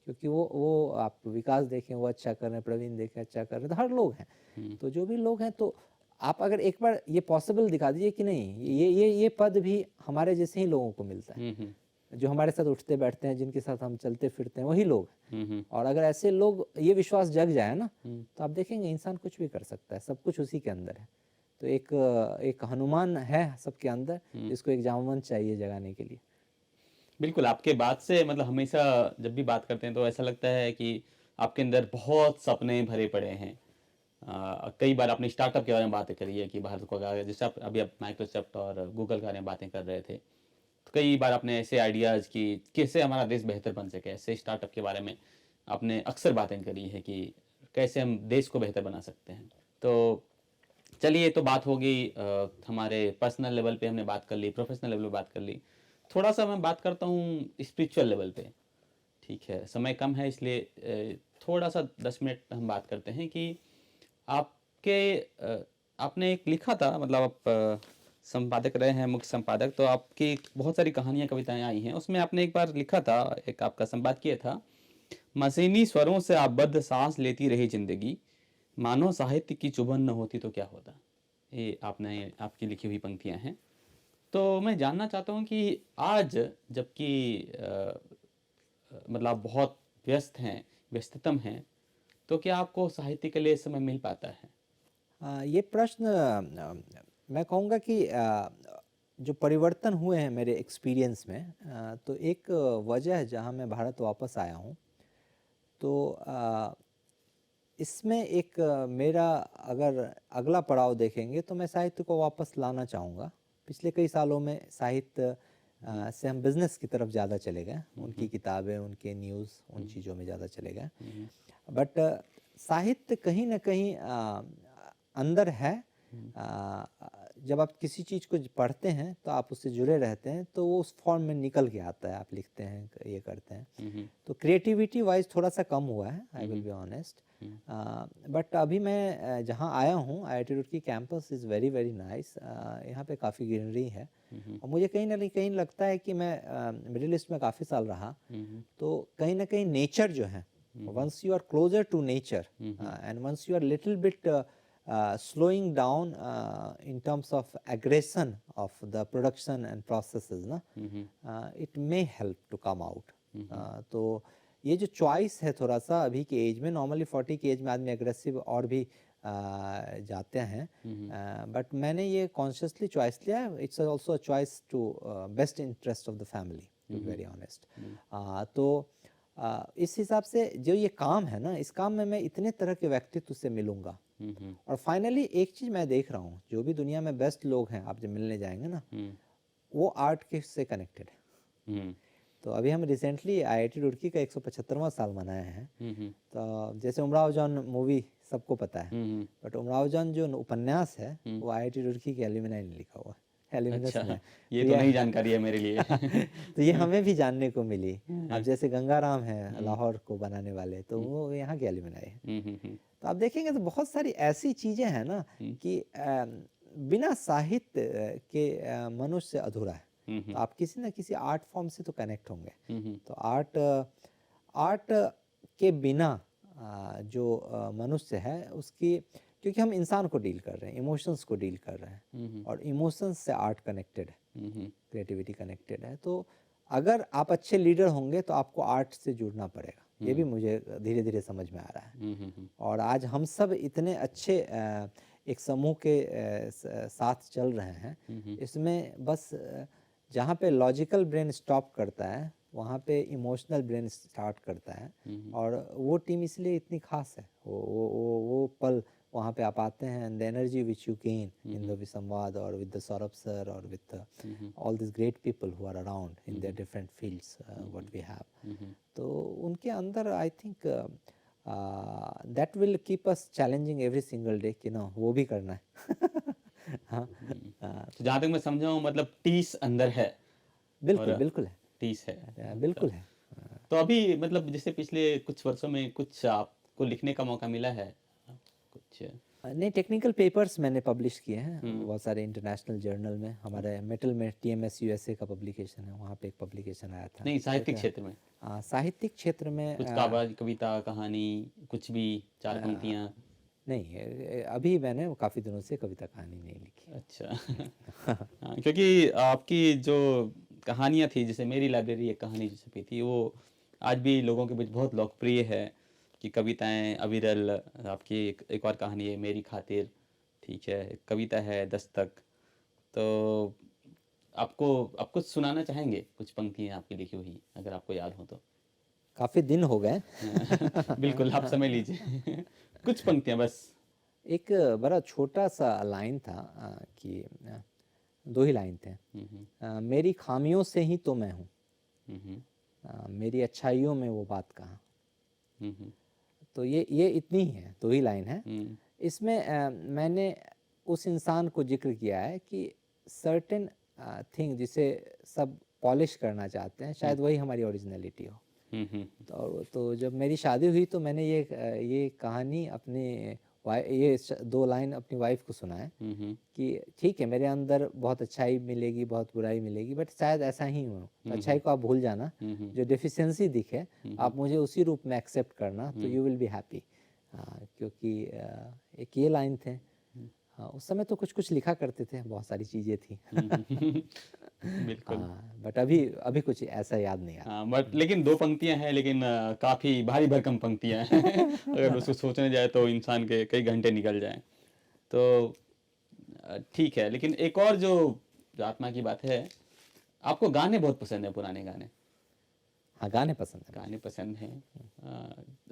क्योंकि वो आप विकास देखें वो अच्छा कर रहे हैं, प्रवीण देखें अच्छा कर रहे हैं, तो हर लोग हैं, तो जो भी लोग हैं, तो आप अगर एक बार ये पॉसिबल दिखा दीजिए कि नहीं ये पद भी हमारे जैसे ही लोगों को मिलता है, जो हमारे साथ उठते बैठते हैं, जिनके साथ हम चलते फिरते हैं, वही लोग हैं। और अगर ऐसे लोग ये विश्वास जग जाए ना, तो आप देखेंगे इंसान कुछ भी कर सकता है, सब कुछ उसी के अंदर है। तो एक हनुमान है सबके अंदर, जिसको एक जामवंत चाहिए जगाने के लिए। बिल्कुल, आपके बात से मतलब हमेशा जब भी बात करते हैं तो ऐसा लगता है कि आपके अंदर बहुत सपने भरे पड़े हैं। कई बार आपने स्टार्टअप के बारे में बातें करी है कि भारत को जैसे अभी आप माइक्रोसॉफ्ट और गूगल के बारे में बातें कर रहे थे, तो कई बार आपने ऐसे आइडियाज़ की कैसे हमारा देश बेहतर बन सके, ऐसे स्टार्टअप के बारे में आपने अक्सर बातें करी है कि कैसे हम देश को बेहतर बना सकते हैं। तो चलिए, तो बात होगी हमारे पर्सनल लेवल पे हमने बात कर ली, प्रोफेशनल लेवल पे बात कर ली, थोड़ा सा मैं बात करता हूँ स्पिरिचुअल लेवल पे। ठीक है, समय कम है इसलिए थोड़ा सा 10 मिनट हम बात करते हैं कि आपने एक लिखा था, मतलब आप संपादक रहे हैं, मुख्य संपादक, तो आपकी बहुत सारी कहानियाँ कविताएं आई हैं, उसमें आपने एक बार लिखा था, एक आपका संपादकीय था, मशीनी स्वरों से आबद्ध सांस लेती रही जिंदगी, मानो साहित्य की चुभन न होती तो क्या होता। ये आपकी लिखी हुई पंक्तियां हैं। तो मैं जानना चाहता हूँ कि आज जबकि मतलब बहुत व्यस्ततम हैं, तो क्या आपको साहित्य के लिए समय मिल पाता है? ये प्रश्न मैं कहूँगा कि जो परिवर्तन हुए हैं मेरे एक्सपीरियंस में, तो एक वजह है जहाँ मैं भारत वापस आया हूँ, तो इसमें एक मेरा अगर अगला पड़ाव देखेंगे तो मैं साहित्य को वापस लाना चाहूँगा। पिछले कई सालों में साहित्य से हम बिजनेस की तरफ ज़्यादा चले गए, उनकी किताबें, उनके न्यूज़, उन चीज़ों में ज़्यादा चले गए। बट साहित्य कहीं ना कहीं अंदर है। जब आप किसी चीज़ को पढ़ते हैं तो आप उससे जुड़े रहते हैं, तो वो उस फॉर्म में निकल के आता है, आप लिखते हैं, ये करते हैं। तो क्रिएटिविटी वाइज थोड़ा सा कम हुआ है, I will be honest. But अभी मैं जहाँ आया हूँ, IIT Roorkee campus is very very nice. यहाँ पे काफ़ी ग्रीनरी है, और मुझे कहीं ना कहीं लगता है कि मैं मिडिल ईस्ट में काफ़ी साल रहा, तो कहीं ना कहीं नेचर जो है, once you are closer to nature, and once you are little bit slowing down in terms of aggression of the production and processes na, it may help to come out. तो ये जो choice है थोड़ा सा अभी के as में, normally 40 की एज में आदमी एग्रेसिव और भी जाते हैं, बट मैंने ये कॉन्शियसली चॉइस लिया। It's also a choice to best interest of the family, to be very honest. तो इस हिसाब से जो ये काम है ना, इस काम में मैं इतने तरह के व्यक्तित्व से मिलूंगा, और फाइनली एक चीज़ मैं देख रहा हूँ, जो भी दुनिया में बेस्ट लोग हैं आप जब मिलने जाएंगे ना, वो आर्ट के से कनेक्टेड है। तो अभी हम रिसेंटली IIT रुड़की का 175वां साल मनाए हैं। तो जैसे उमराव जान मूवी सबको पता है, बट उमराव जान जो उपन्यास है वो IIT रुड़की के एल्यूमिनाई ने लिखा हुआ है, एल्यूमिनस अच्छा, में। ये तो नई जानकारी है मेरे लिए। तो ये हमें भी जानने को मिली। अब जैसे गंगाराम है लाहौर को बनाने वाले, तो वो यहाँ के एल्यूमिनाई है। तो आप देखेंगे तो बहुत सारी ऐसी चीज़ें हैं ना कि बिना साहित्य के मनुष्य अधूरा है। तो आप किसी न किसी आर्ट फॉर्म से तो कनेक्ट होंगे। तो आर्ट के बिना जो मनुष्य है उसकी, क्योंकि हम इंसान को डील कर रहे हैं, इमोशंस को डील कर रहे हैं, और इमोशंस से आर्ट कनेक्टेड है, क्रिएटिविटी कनेक्टेड है। तो अगर आप अच्छे लीडर होंगे तो आपको आर्ट से जुड़ना पड़ेगा, ये भी मुझे धीरे धीरे समझ में आ रहा है। और आज हम सब इतने अच्छे एक समूह के साथ चल रहे हैं, इसमें बस जहाँ पे लॉजिकल ब्रेन स्टॉप करता है वहाँ पे इमोशनल ब्रेन स्टार्ट करता है, और वो टीम इसलिए इतनी खास है। वो पल वहाँ पे आप आते हैं, and the energy which you gain in the Samvaad, और विद द सौरभ सर, और with all this great people who are around in their different fields what we have, तो उनके अंदर I think that will keep us challenging every single day कि ना वो भी करना है। हाँ, तो जहाँ तक मैं समझा हूँ, मतलब टीस अंदर है। बिल्कुल बिल्कुल है, टीस है, बिल्कुल है। तो अभी मतलब जैसे पिछले कुछ वर्षों में कुछ आपको लिखने का मौका मिला है कुछ? नहीं, टेक्निकल पेपर्स मैंने पब्लिश किए हैं बहुत सारे इंटरनेशनल जर्नल में। हमारे मेटल में TMS USA का पब्लिकेशन है, वहाँ पे एक पब्लिकेशन आया था। नहीं, साहित्यिक क्षेत्र में? साहित्यिक क्षेत्र में कुछ कविता, कहानी, कुछ भी, 4 पंक्तियाँ? नहीं, अभी मैंने काफ़ी दिनों से कविता कहानी नहीं लिखी। अच्छा। हाँ, क्योंकि आपकी जो कहानियाँ थी, जैसे मेरी लाइब्रेरी एक कहानी जो छपी थी, वो आज भी लोगों के बीच बहुत लोकप्रिय है कि कविताएं अविरल। आपकी एक और कहानी है मेरी खातिर, ठीक है, एक कविता है दस्तक। तो आप कुछ सुनाना चाहेंगे, कुछ पंक्तियाँ आपकी लिखी हुई, अगर आपको याद हो तो? काफ़ी दिन हो गए। बिल्कुल, आप समय लीजिए। कुछ पंक्तियाँ बस। एक बड़ा छोटा सा लाइन था कि 2 ही लाइन थे। मेरी खामियों से ही तो मैं हूँ, मेरी अच्छाइयों में वो बात कहाँ। तो ये इतनी ही है, 2 ही लाइन है। इसमें मैंने उस इंसान को जिक्र किया है कि सर्टेन थिंग जिसे सब पॉलिश करना चाहते हैं, शायद वही हमारी ओरिजिनलिटी हो। तो जब मेरी शादी हुई तो मैंने ये कहानी अपने 2 लाइन अपनी वाइफ को सुनाए कि ठीक है, मेरे अंदर बहुत अच्छाई मिलेगी, बहुत बुराई मिलेगी, बट शायद ऐसा ही हो। तो अच्छाई को आप भूल जाना, जो डेफिशिएंसी दिखे आप मुझे उसी रूप में एक्सेप्ट करना, तो यू विल बी हैप्पी। क्योंकि एक ये लाइन थे। उस समय तो कुछ कुछ लिखा करते थे, बहुत सारी चीज़ें थी। बिल्कुल। बट अभी कुछ ऐसा याद नहीं आ रहा। बट लेकिन 2 पंक्तियाँ हैं, लेकिन काफ़ी भारी भरकम पंक्तियाँ हैं। अगर उसको सोचने जाए तो इंसान के कई घंटे निकल जाएं। तो ठीक है, लेकिन एक और जो आत्मा की बात है, आपको गाने बहुत पसंद है, पुराने गाने? हाँ, गाने पसंद है। गाने पसंद हैं।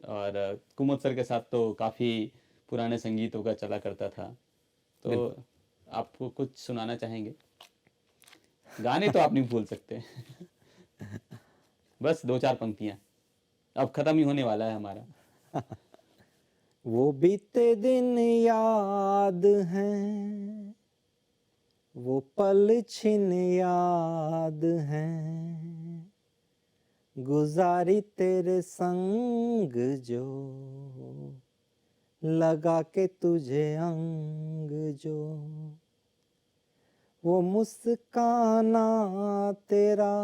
और कुमुद सर के साथ तो काफ़ी पुराने संगीतों का चला करता था, तो आपको कुछ सुनाना चाहेंगे? गाने तो आप नहीं भूल सकते। बस 2-4 पंक्तियाँ, अब खत्म ही होने वाला है हमारा। वो बीते दिन याद हैं, वो पल छिन याद हैं, गुजारी तेरे संग जो, लगा के तुझे अंग जो, वो मुस्काना तेरा,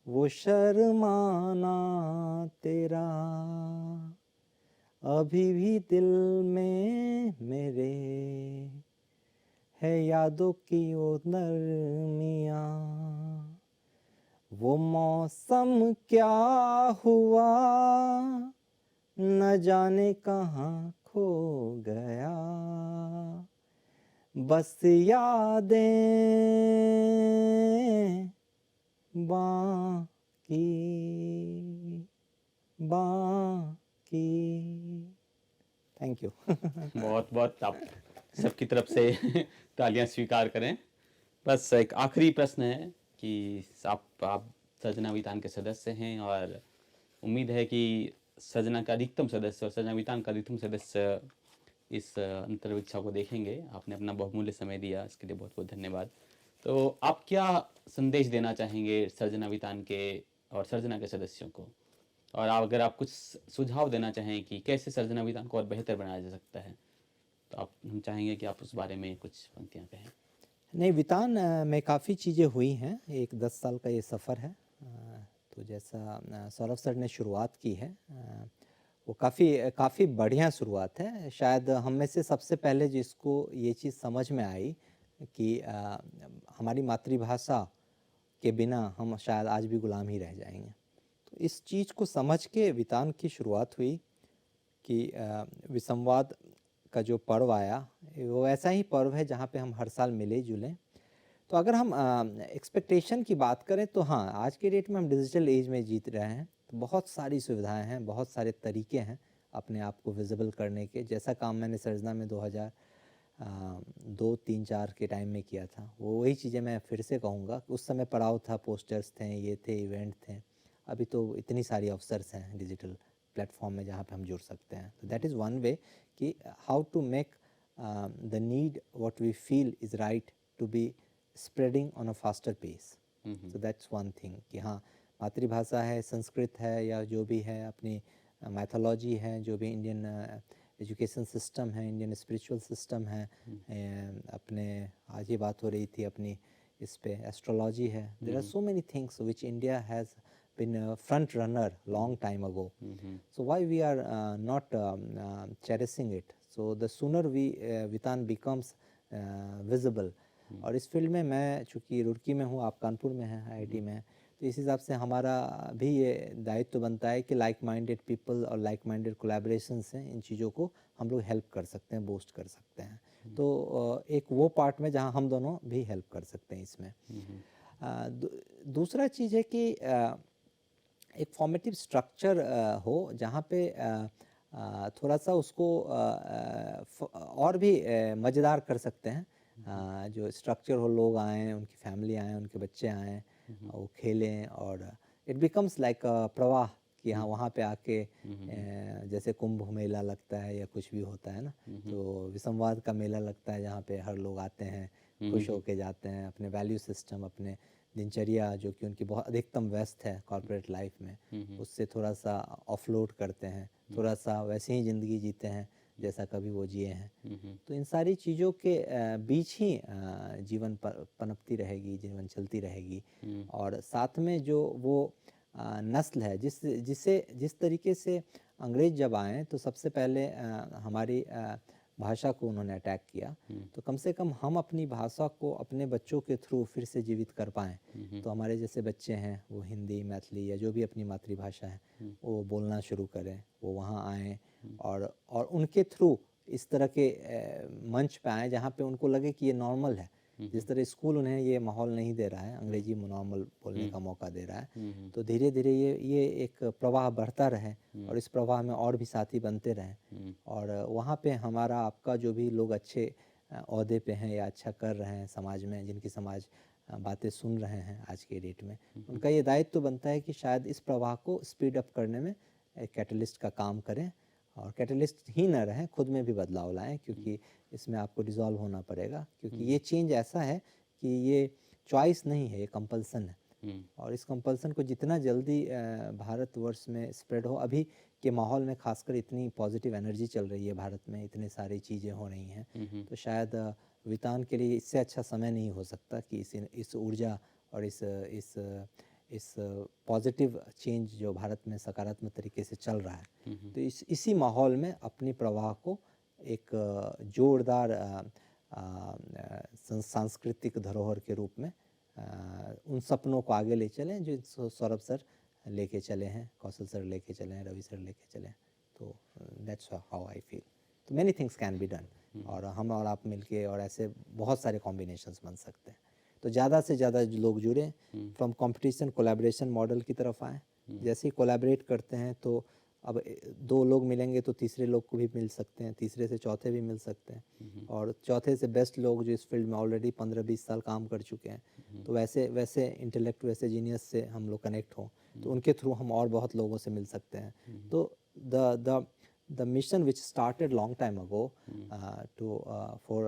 वो शर्माना तेरा, अभी भी दिल में मेरे है यादों की वो नरमियाँ। वो मौसम क्या हुआ न जाने कहाँ खो गया, बस यादें बाकी बाकी। Thank you. बहुत बहुत आप सबकी तरफ से तालियां स्वीकार करें। बस एक आखिरी प्रश्न है कि आप सजना वितान के सदस्य हैं और उम्मीद है कि सजना का अधिकतम सदस्य और सजना वितान का अधिकतम सदस्य इस अंतर्विक्षा को देखेंगे। आपने अपना बहुमूल्य समय दिया, इसके लिए बहुत बहुत धन्यवाद। तो आप क्या संदेश देना चाहेंगे सर्जना वितान के और सर्जना के सदस्यों को, और अगर आप कुछ सुझाव देना चाहें कि कैसे सर्जना वितान को और बेहतर बनाया जा सकता है, तो आप हम चाहेंगे कि आप उस बारे में कुछ पंक्तियाँ कहें। नहीं, वितान में काफ़ी चीज़ें हुई हैं, एक 10 साल का ये सफ़र है। तो जैसा सौरभ सर ने शुरुआत की है, वो काफ़ी बढ़िया शुरुआत है। शायद हम में से सबसे पहले जिसको ये चीज़ समझ में आई कि हमारी मातृभाषा के बिना हम शायद आज भी गुलाम ही रह जाएंगे। तो इस चीज़ को समझ के वितान की शुरुआत हुई कि विसंवाद का जो पर्व आया, वो ऐसा ही पर्व है जहाँ पे हम हर साल मिले जुलें। तो अगर हम एक्सपेक्टेशन की बात करें तो हाँ, आज के डेट में हम डिजिटल एज में जीत रहे हैं, तो बहुत सारी सुविधाएं हैं, बहुत सारे तरीके हैं अपने आप को विजिबल करने के। जैसा काम मैंने सर्जना में 2002, 3, 4 के टाइम में किया था, वो वही चीज़ें मैं फिर से कहूँगा। उस समय पड़ाव था, पोस्टर्स थे, ये थे, इवेंट थे। अभी तो इतनी सारी अवसर्स हैं डिजिटल प्लेटफॉर्म में जहाँ पे हम जुड़ सकते हैं। तो दैट इज़ वन वे कि how to make the need what we feel is right to be spreading on a faster pace. So that's one thing कि हाँ, मातृभाषा है, संस्कृत है या जो भी है, अपनी मैथोलॉजी है, जो भी इंडियन एजुकेशन सिस्टम है, इंडियन स्पिरिचुअल सिस्टम है, अपने आज ये बात हो रही थी अपनी इस पे एस्ट्रोलॉजी है। There are so many things which India has been a front runner long time ago. So why we are not cherishing it? So the sooner we Vitan becomes visible. और इस फील्ड में मैं चूँकि रुड़की में हूँ, आप कानपुर में हैं, आईआईटी में हैं, तो इस हिसाब से हमारा भी ये दायित्व तो बनता है कि लाइक माइंडेड पीपल और लाइक माइंडेड कोलैबोरेशंस हैं, इन चीज़ों को हम लोग हेल्प कर सकते हैं, बूस्ट कर सकते हैं। तो एक वो पार्ट में जहाँ हम दोनों भी हेल्प कर सकते हैं इसमें। दूसरा चीज़ है कि एक फॉर्मेटिव स्ट्रक्चर हो जहाँ पे थोड़ा सा उसको और भी मज़ेदार कर सकते हैं। जो स्ट्रक्चर हो, लोग आएँ, उनकी फैमिली आएँ, उनके बच्चे आएँ, वो खेलें, और इट बिकम्स लाइक प्रवाह कि हाँ, वहाँ पे आके जैसे कुंभ मेला लगता है या कुछ भी होता है ना, तो विसंवाद का मेला लगता है जहाँ पे हर लोग आते हैं, खुश होके जाते हैं, अपने वैल्यू सिस्टम, अपने दिनचर्या जो कि उनकी बहुत अधिकतम व्यस्त है कॉर्पोरेट लाइफ में, उससे थोड़ा सा ऑफलोड करते हैं, थोड़ा सा वैसे ही ज़िंदगी जीते हैं जैसा कभी वो जिए हैं। तो इन सारी चीज़ों के बीच ही जीवन पनपती रहेगी, जीवन चलती रहेगी। और साथ में जो वो नस्ल है जिस तरीके से अंग्रेज़ जब आए तो सबसे पहले हमारी भाषा को उन्होंने अटैक किया, तो कम से कम हम अपनी भाषा को अपने बच्चों के थ्रू फिर से जीवित कर पाएँ। तो हमारे जैसे बच्चे हैं, वो हिंदी, मैथिली या जो भी अपनी मातृभाषा है वो बोलना शुरू करें, वो वहाँ आएँ और उनके थ्रू इस तरह के मंच पे आएँ जहाँ पे उनको लगे कि ये नॉर्मल है। जिस तरह स्कूल उन्हें ये माहौल नहीं दे रहा है, अंग्रेजी में नॉर्मल बोलने का मौका दे रहा है, तो धीरे धीरे ये एक प्रवाह बढ़ता रहे और इस प्रवाह में और भी साथी बनते रहें। और वहाँ पे हमारा आपका जो भी लोग अच्छे ओहदे पे हैं या अच्छा कर रहे हैं समाज में, जिनकी समाज बातें सुन रहे हैं आज के डेट में, उनका ये दायित्व तो बनता है कि शायद इस प्रवाह को स्पीड अप करने में एक कैटलिस्ट का काम करें, और कैटलिस्ट ही न रहें, खुद में भी बदलाव लाएं, क्योंकि इसमें आपको डिसॉल्व होना पड़ेगा, क्योंकि ये चेंज ऐसा है कि ये चॉइस नहीं है, ये कंपल्सन है। और इस कंपल्सन को जितना जल्दी भारतवर्ष में स्प्रेड हो, अभी के माहौल में खासकर इतनी पॉजिटिव एनर्जी चल रही है भारत में, इतने सारी चीज़ें हो रही हैं, तो शायद वितान के लिए इससे अच्छा समय नहीं हो सकता कि इस ऊर्जा और इस पॉजिटिव चेंज जो भारत में सकारात्मक तरीके से चल रहा है, तो इसी माहौल में अपनी प्रवाह को एक जोरदार सांस्कृतिक धरोहर के रूप में उन सपनों को आगे ले चलें जो सौरभ सर लेके चले हैं, कौशल सर लेके चले हैं, रवि सर लेके चले हैं। तो दैट्स हाउ आई फील। तो many things can be done, और हम और आप मिलके और ऐसे बहुत सारे कॉम्बिनेशंस बन सकते हैं। तो ज़्यादा से ज़्यादा लोग जुड़ें, फ्रॉम कंपटीशन कोलैबोरेशन मॉडल की तरफ आएँ। जैसे ही कोलैबोरेट करते हैं तो अब 2 लोग मिलेंगे तो तीसरे लोग को भी मिल सकते हैं, तीसरे से चौथे भी मिल सकते हैं, और चौथे से बेस्ट लोग जो इस फील्ड में ऑलरेडी 15-20 साल काम कर चुके हैं, तो वैसे इंटेलेक्ट, वैसे जीनियस से हम लोग कनेक्ट हों, तो उनके थ्रू हम और बहुत लोगों से मिल सकते हैं। तो the mission which started long time ago for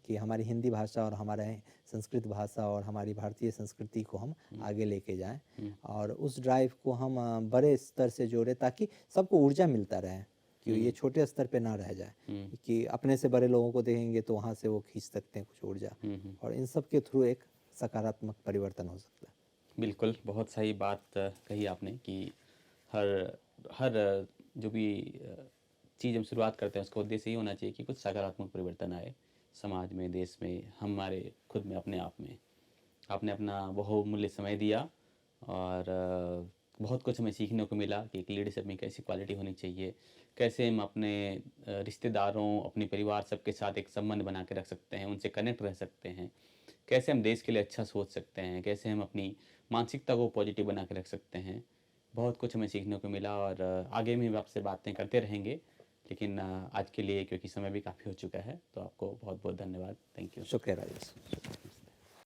कि हमारी हिंदी भाषा और हमारे संस्कृत भाषा और हमारी भारतीय संस्कृति को हम आगे लेके जाएं, और उस ड्राइव को हम बड़े स्तर से जोड़ें, ताकि सबको ऊर्जा मिलता रहे, कि ये छोटे स्तर पे ना रह जाए कि अपने से बड़े लोगों को देखेंगे तो वहाँ से वो खींच सकते हैं कुछ ऊर्जा, और इन सब के थ्रू एक सकारात्मक परिवर्तन हो सकता है। बिल्कुल, बहुत सही बात कही आपने कि हर हर जो भी चीज़ हम शुरुआत करते हैं उसका उद्देश्य ये होना चाहिए कि कुछ सकारात्मक परिवर्तन आए समाज में, देश में, हमारे खुद में, अपने आप में। आपने अपना बहुमूल्य समय दिया, और बहुत कुछ हमें सीखने को मिला कि एक लीडरशिप में कैसी क्वालिटी होनी चाहिए, कैसे हम अपने रिश्तेदारों, अपने परिवार सबके साथ एक संबंध बना के रख सकते हैं, उनसे कनेक्ट रह सकते हैं, कैसे हम देश के लिए अच्छा सोच सकते हैं, कैसे हम अपनी मानसिकता को पॉजिटिव बना के रख सकते हैं। बहुत कुछ हमें सीखने को मिला, और आगे भी आपसे बातें करते रहेंगे, लेकिन आज के लिए क्योंकि समय भी काफ़ी हो चुका है, तो आपको बहुत बहुत धन्यवाद। Thank you. शुक्रिया राजेश।